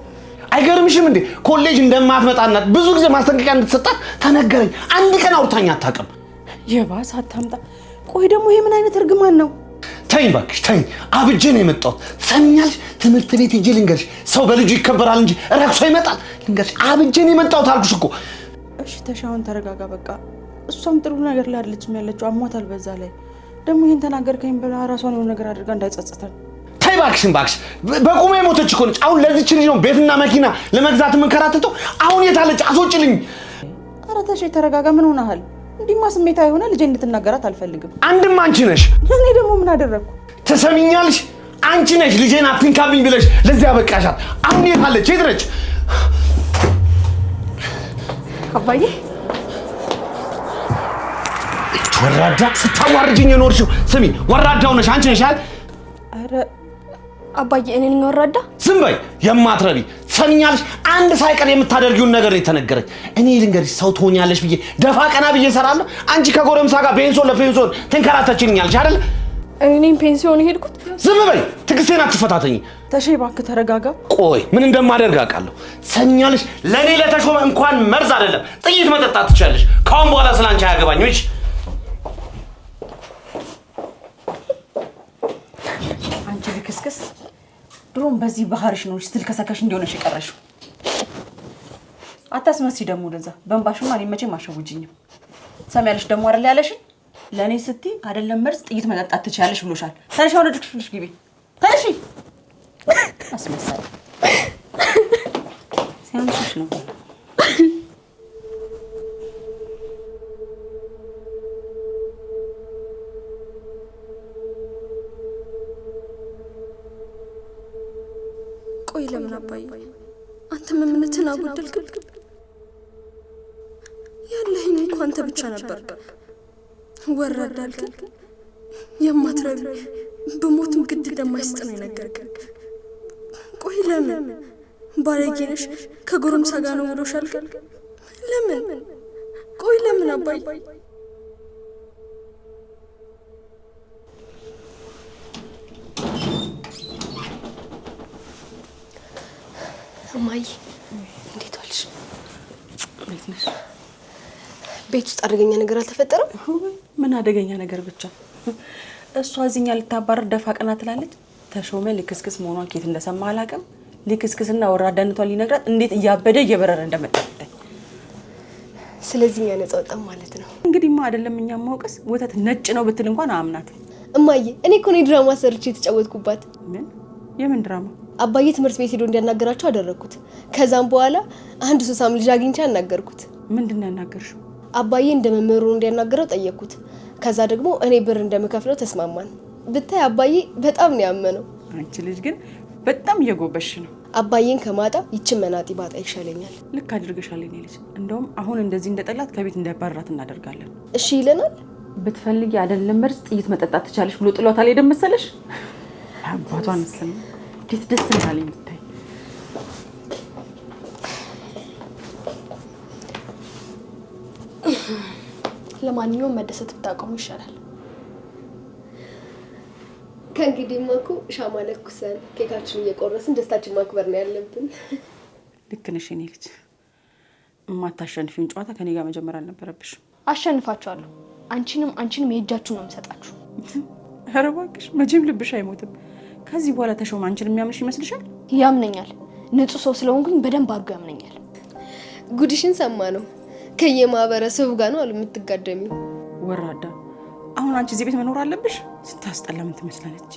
አይገርምሽም እንዴ? ኮሌጅ እንደማትመጣና ብዙ ጊዜ ማስጠንቀቂያ እንድትሰጣት ተነገረኝ። አንድ ቀን አውርታኝ አታውቅም። የባሰ አታምጣ። ቆይ ደግሞ ይሄ ምን አይነት እርግማን ነው? ተይኝ እባክሽ ተይኝ። አብጄ ነው የመጣሁት። ሰምኛለሽ? ትምህርት ቤት ሂጅ ልንገርሽ፣ ሰው በልጁ ይከበራል እንጂ ረክሶ ይመጣል። ልንገርሽ አብጄ ነው የመጣሁት አልኩሽ እኮ። እሺ ተሻውን ተረጋጋ በቃ። እሷም ጥሩ ነገር ላይ አይደለችም ያለችው፣ አሟታል። በዛ ላይ ደግሞ ይሄን ተናገርከኝ ብላ ራሷን የሆነ ነገር አድርጋ እንዳይጸጽተን። ተይ እባክሽን እባክሽ፣ በቁሜ የሞተች እኮ ነች። አሁን ለዚች ልጅ ነው ቤትና መኪና ለመግዛት የምንከራተተው። አሁን የታለች? አስወጪልኝ። ኧረ ተሽ ተረጋጋ። ምን ሆነሃል? እንዲማ ስሜታዊ ሆነ ልጄ እንድትናገራት አልፈልግም። አንድም አንቺ ነሽ። እኔ ደግሞ ምን አደረኩ? ትሰሚኛለሽ? አንቺ ነሽ ልጄን አትንካብኝ ብለሽ ለዚህ ያበቃሻት። አሁን የታለች? የት ነች? አባዬ ወራዳ፣ ስታዋርጅኝ የኖርሽው። ስሚ ወራዳው ነሽ አንቺ ነሽ አይደል? ኧረ አባዬ እኔ ነኝ ወራዳ? ዝም በይ የማትረቢ። ትሰሚኛለሽ? አንድ ሳይቀር የምታደርጊውን ነገር ነው የተነገረኝ። እኔ ልንገርሽ ሰው ትሆኛለሽ ብዬ ደፋ ቀና ብዬ እሰራለሁ። አንቺ ከጎረምሳ ጋር ፔንሶን ለፔንሶን ትንከራተችኛለሽ አይደል? እኔ ነኝ ፔንሲዮን የሄድኩት? ዝም በይ፣ ትዕግስቴን አትፈታተኝ። ተሼ እባክህ ተረጋጋ። ቆይ ምን እንደማደርግ አውቃለሁ። ሰኛልሽ ለኔ ለተሾመ እንኳን መርዝ አይደለም ጥይት መጠጣት ትችላለሽ። ካሁን በኋላ ስላንቺ አያገባኝም። እሺ አንቺ ልክስክስ ድሮም በዚህ ባህርሽ ነው ስትልከሰከሽ እንዲሆነሽ የቀረሽው። አታስመሲ ደግሞ ለዛ በእንባሽማ እኔ መቼም አሸውጅኝም። ሰሚያለሽ ደግሞ አይደል ያለሽን ለኔ ስትይ አይደለም መርዝ ጥይት መጠጣት ትችያለሽ ብሎሻል። ተነሽ ወደ ድክፍልሽ ግቢ ተነሽ። አስመሳይ ሲያምሽሽ ነው። ቆይ ለምን አባዬ አንተም እምነትን አጎደልክብኝ? ያለህኝ እኮ አንተ ብቻ ነበር። ወራዳ አልከኝ። የማትረቢ በሞትም ግድ እንደማይስጥ ነው የነገርከኝ። ቆይ ለምን ባለጌ ነሽ ከጎረምሳ ጋር ነው ብሎሻል? ለምን? ቆይ ለምን አባዬ? እማዬ እንዴት ዋልሽ? እንዴት ነሽ? ቤት ውስጥ አደገኛ ነገር አልተፈጠረም? ምን አደገኛ ነገር ብቻ እሷ እዚህኛ ልታባረር ደፋ ቀና ትላለች። ተሾመ ልክስክስ መሆኗን ኬት እንደሰማ አላውቅም። ልክስክስና ወራዳነቷን ሊነግራት እንዴት እያበደ እየበረረ እንደመጣ። ስለዚህ እኛ ነፃ ወጣን ማለት ነው። እንግዲህማ አይደለም እኛም ማውቀስ ወተት ነጭ ነው ብትል እንኳን አምናትም። እማዬ እኔ እኮ ነው ድራማ ሰርቼ የተጫወትኩባት። ምን? የምን ድራማ? አባዬ ትምህርት ቤት ሄዶ እንዲያናገራቸው አደረኩት። ከዛም በኋላ አንድ ሱሳም ልጅ አግኝቼ አናገርኩት። ምንድን ነው ያናገርሽው? አባዬ እንደ መምህሩ እንዲያናገረው ጠየቅኩት። ከዛ ደግሞ እኔ ብር እንደምከፍለው ተስማማን። ብታይ አባዬ በጣም ነው ያመነው። አንቺ ልጅ ግን በጣም እየጎበሽ ነው። አባዬን ከማጣ ይችን መናጢ ባጣ ይሻለኛል። ልክ አድርገሻል የኔ ልጅ። እንደውም አሁን እንደዚህ እንደጠላት ከቤት እንዳባረራት እናደርጋለን። እሺ ይለናል። ብትፈልጊ አይደለም መርዝ ጥይት መጠጣት ትቻለሽ ብሎ ጥሏት አልሄደም መሰለሽ? አባቷን መስለ እንዴት ደስ እንዳለኝ ብታይ። ለማንኛውም መደሰት ብታቆሙ ይሻላል። ከእንግዲህማ እኮ ሻማ ለኩሰን ኬካችን እየቆረስን ደስታችን ማክበር ነው ያለብን። ልክ ነሽ የኔ ልጅ። የማታሸንፊውን ጨዋታ ከኔ ጋር መጀመር አልነበረብሽም። አሸንፋችኋለሁ። አንቺንም የእጃችሁ ነው የምሰጣችሁ። ኧረ እባክሽ መቼም ልብሽ አይሞትም። ከዚህ በኋላ ተሾመ አንቺን የሚያምንሽ ይመስልሻል? ያምነኛል። ንጹህ ሰው ስለሆንኩኝ በደንብ አድርጎ ያምነኛል። ጉድሽን ሰማ ነው። ከየማህበረሰቡ ጋር ነው አሉ የምትጋደሚው። ወራዳ። አሁን አንቺ እዚህ ቤት መኖር አለብሽ? ስታስጠላ ምን ትመስላለች?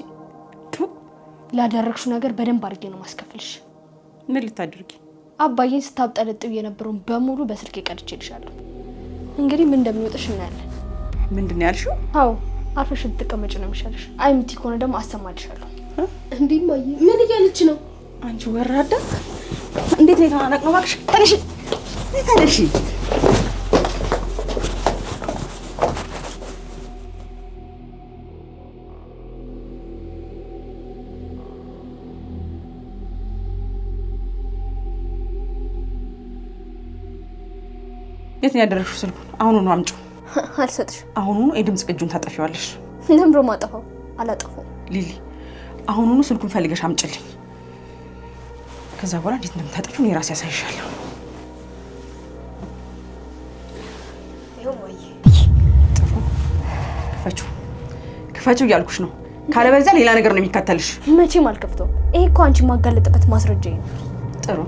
ላደረግሽው ነገር በደንብ አድርጌ ነው ማስከፍልሽ። ምን ልታደርጊ? አባዬን ስታብጠለጥው የነበረውን በሙሉ በስልክ ቀድቼልሻለሁ። እንግዲህ ምን እንደሚወጥሽ እናያለን። ምንድን ነው ያልሽው? አዎ አርፈሽ ብትቀመጪ ነው የሚሻልሽ። አይ ምት ከሆነ ደግሞ አሰማልሻለሁ። እንዴ ማየ ምን እያለች ነው? አንቺ ወራዳ! እንዴት ነው የተናነቅ ነው? እባክሽ ተነሺ፣ ተነሺ። የት ነው ያደረግሽው ስልኩን? አሁኑኑ አምጪው። አልሰጥሽ። አሁኑኑ የድምጽ ቅጁን ታጠፊዋለሽ። ለምሮ ማጠፋው? አላጠፋው። ሊሊ አሁኑኑ ስልኩን ፈልገሽ አምጪልኝ። ከዛ በኋላ እንዴት እንደምታጠፊው እኔ ራሴ ያሳይሻለሁ። ይሄው ማየ ጥሩ ክፈችው እያልኩሽ ነው። ካለበለዚያ ሌላ ነገር ነው የሚከተልሽ። መቼም አልከፍተውም። ይሄ እኮ አንቺ ማጋለጥበት ማስረጃዬ ነው። ጥሩ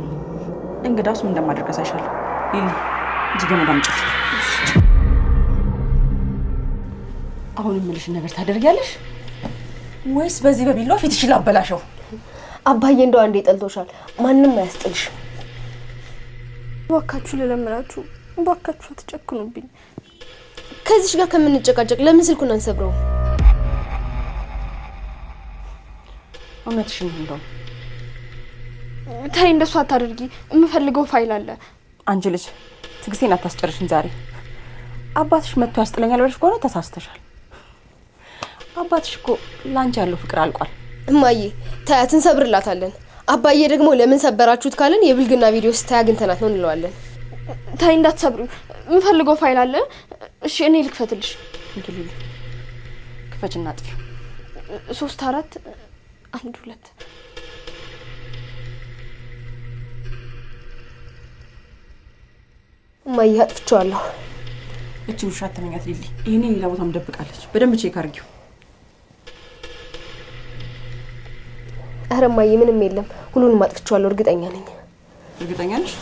እንግዳውስ ምን እንደማደርግ አሳይሻለሁ። ሊሊ እዚህ ገመድ አምጪልኝ። አሁን የምልሽን ነገር ታደርጊያለሽ ወይስ በዚህ በቢላዋ ፊትሽ ላበላሸው? አባዬ እንደው አንዴ ጠልቶሻል። ማንም አያስጥልሽ። እባካችሁ ልለምናችሁ፣ እባካችሁ አትጨክኑብኝ። ከዚሽ ጋር ከምንጨቃጨቅ ለምን ስልኩን አንሰብረው? እውነትሽን እንደው ታይ እንደሱ አታደርጊ። የምፈልገው ፋይል አለ። አንቺ ልጅ ትግስቴን አታስጨርሽኝ ዛሬ። አባትሽ መጥቶ ያስጥለኛል ብለሽ ከሆነ ተሳስተሻል። አባትሽ እኮ ላንቺ ያለው ፍቅር አልቋል። እማዬ ታያት እንሰብርላታለን። አባዬ ደግሞ ለምን ሰበራችሁት ካለን የብልግና ቪዲዮ ስታይ አግኝተናት ነው እንለዋለን። ታይ እንዳትሰብሩ። የምፈልገው ፋይል አለ። እሺ እኔ ልክፈትልሽ። እንግዲህ ክፈችና አጥፊው። 3 4 1 2 እማዬ አጥፍቼዋለሁ። እቺ ውሻ አትመኛት ሊሊ። ይሄኔ ሌላ ቦታ ምደብቃለች። በደንብ ቼክ አድርጊው። ኧረ እማዬ ምንም የለም። ሁሉንም አጥፍቼዋለሁ፣ እርግጠኛ ነኝ። እርግጠኛ ነሽ?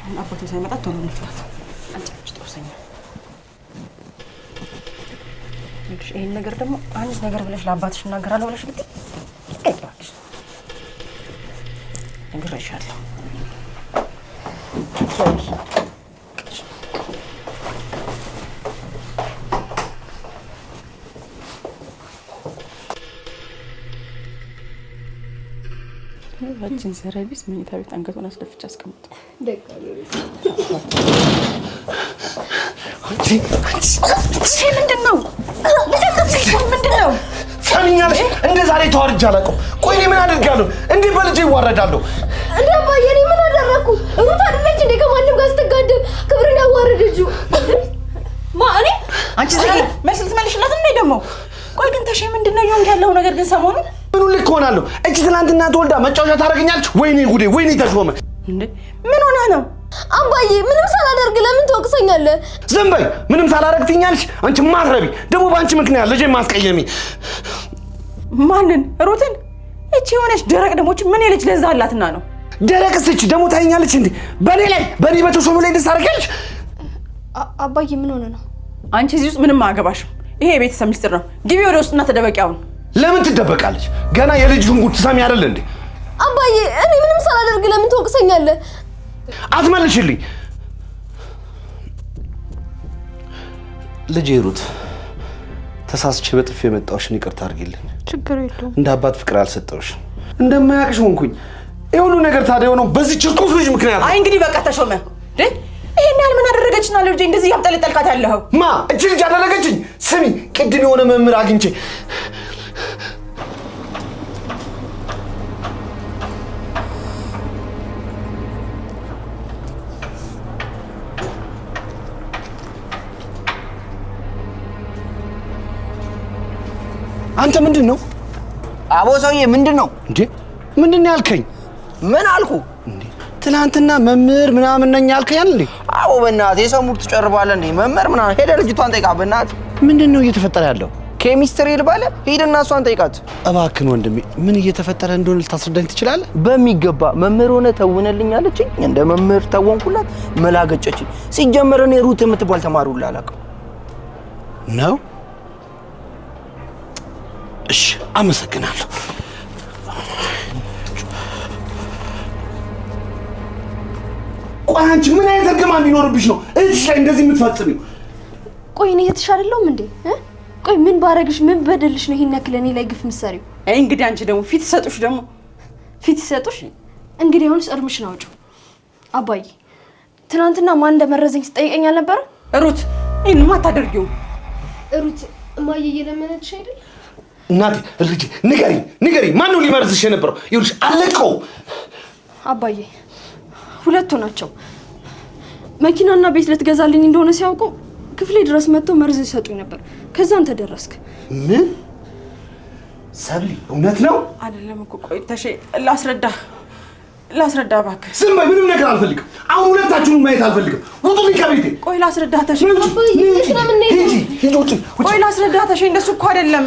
አሁን አባቱ ሳይመጣ ቶሎ እንፍታት። አንቺ ጥሩሰኛ ልጅ። ይሄን ነገር ደግሞ አንድ ነገር ብለሽ ለአባትሽ እናገራለሁ ብለሽ ብትይ ይቀጥላልሽ። ነግሬሻለሁ። ባችን ሰራቢስ መኝታ ቤት አንገቷን አስደፍቼ አስቀምጠው። ምንድነው? ምንድነው? ሰሚኛለሽ? እንደ ዛሬ ተዋርጄ አላውቅም። ቆይ እኔ ምን አደርጋለሁ? እንዴ በልጄ ይዋረዳለሁ? እንዴ አባዬ እኔ ምን አደረኩ? ሩት አይደለች እንዴ ከማንም ጋር ስትጋደም ክብርን ያዋረደችው? እኔ አንቺ ዘይ መልስ ልትመልሽላት እንዴ ደግሞ? ቆይ ግን ተሼ ምንድነው ይሆን ያለው ነገር ግን ሰሞኑን ምኑን ልክ ሆናለሁ? እቺ ትናንትና ተወልዳ መጫወቻ ታደርገኛለች። ወይኔ ጉዴ! ወይኔ ተሾመ! እንዴ ምን ሆነ ነው? አባዬ ምንም ሳላደርግ ለምን ትወቅሰኛለህ? ዝም በይ! ምንም ሳላደርግ ትኛለሽ? አንቺ ማትረቢ! ደግሞ በአንቺ ምክንያት ልጄ ማስቀየሚ። ማንን? ሩትን? እቺ የሆነች ደረቅ ደሞች ምን የልጅ ለዛ አላትና ነው? ደረቅስ እቺ ደግሞ ታይኛለች እንዴ? በኔ በተሾመ ላይ እንደሳረከልሽ። አባዬ ምን ሆነ ነው? አንቺ እዚህ ውስጥ ምንም አያገባሽም። ይሄ የቤተሰብ ሚስጥር ነው። ግቢ ወደ ውስጥና ተደበቂ አሁን። ለምን ትደበቃለች? ገና የልጅቱን ጉድ ትሰሚ አይደል እንዴ? አባዬ እኔ ምንም ሳላደርግ ለምን ትወቅሰኛለህ? አትመልሽልኝ። ልጄ ሩት ተሳስቼ በጥፊ የመጣሁሽን ይቅርታ አድርጊልኝ። ችግር የለውም። እንደ አባት ፍቅር አልሰጠሁሽም። እንደማያውቅሽ ሆንኩኝ። ይሄ ሁሉ ነገር ታዲያ የሆነው በዚህ ችርኩስ ልጅ ምክንያት። አይ እንግዲህ በቃ ተሾመ። ይሄን ያህል ምን አደረገችና ለልጄ እንደዚህ ያምጠለጠልካት ያለኸው? ማ እቺ ልጅ አደረገችኝ? ስሚ ቅድም የሆነ መምህር አግኝቼ አንተ ምንድን ነው? አቦ ሰውዬ ምንድን ነው እንዴ? ምንድን ነው ያልከኝ? ምን አልኩ እንዴ? ትናንትና መምህር ምናምን ነኝ ያልከኝ አይደል? አቦ በእናትህ የሰው ሙድ ትጨርባለህ እንዴ? መምህር ምናምን ሄደህ ልጅቷን ጠይቃ በእናትህ። ምንድን ነው እየተፈጠረ ያለው? ኬሚስትሪ ልባለ ሂድና እሷን ጠይቃት። እባክህን ወንድሜ ምን እየተፈጠረ እንደሆነ ልታስረዳኝ ትችላለህ? በሚገባ መምህር ሆነ ተውነልኝ አለችኝ። እንደ መምህር ተወንኩላት፣ መላገጨችኝ። ሲጀመር እኔ ሩት የምትባል ተማሪ ሁላ አላውቅም ነው። እሺ አመሰግናለሁ። ቆይ አንቺ ምን አይነት እርግማን ቢኖርብሽ ነው እህትሽ ላይ እንደዚህ የምትፈጽሚው? ቆይ እኔ እህትሽ አይደለሁም እንዴ? ቆይ ምን ባረግሽ ምን በደልሽ ነው ይሄን ያክል እኔ ላይ ግፍ ምትሰሪው? አይ እንግዲህ አንቺ ደግሞ ፊት ሰጡሽ ፊት ሰጡሽ? እንግዲህ አሁንስ እርምሽን አውጪው። አባዬ ትናንትና ማን እንደመረዘኝ ትጠይቀኝ አልነበረ? ሩት ይሄንማ አታደርጊውም። ሩት እማዬ እየለመነችሽ አይደል? እናቴ ልጄ ንገሪኝ፣ ማን ነው ሊመርዝሽ የነበረው? ይኸውልሽ አለቀው። አባዬ ሁለቱ ናቸው። መኪናና ቤት ልትገዛልኝ እንደሆነ ሲያውቁ ክፍሌ ድረስ መጥተው መርዝ ይሰጡኝ ነበር። ከዛ አንተ ደረስክ። ምን ሰብሊ? እውነት ነው? አይደለም እኮ ቆይ ተሼ ላስረዳ እባክህ። ዝም በይ፣ ምንም ነገር አልፈልግም። አሁን ሁለታችሁን ማየት አልፈልግም። ውጡልኝ ከቤቴ። ቆይ ላስረዳ ተሼ። ሂጂ፣ ውጪ። ቆይ ላስረዳ ተሼ። እንደሱ እኮ አይደለም።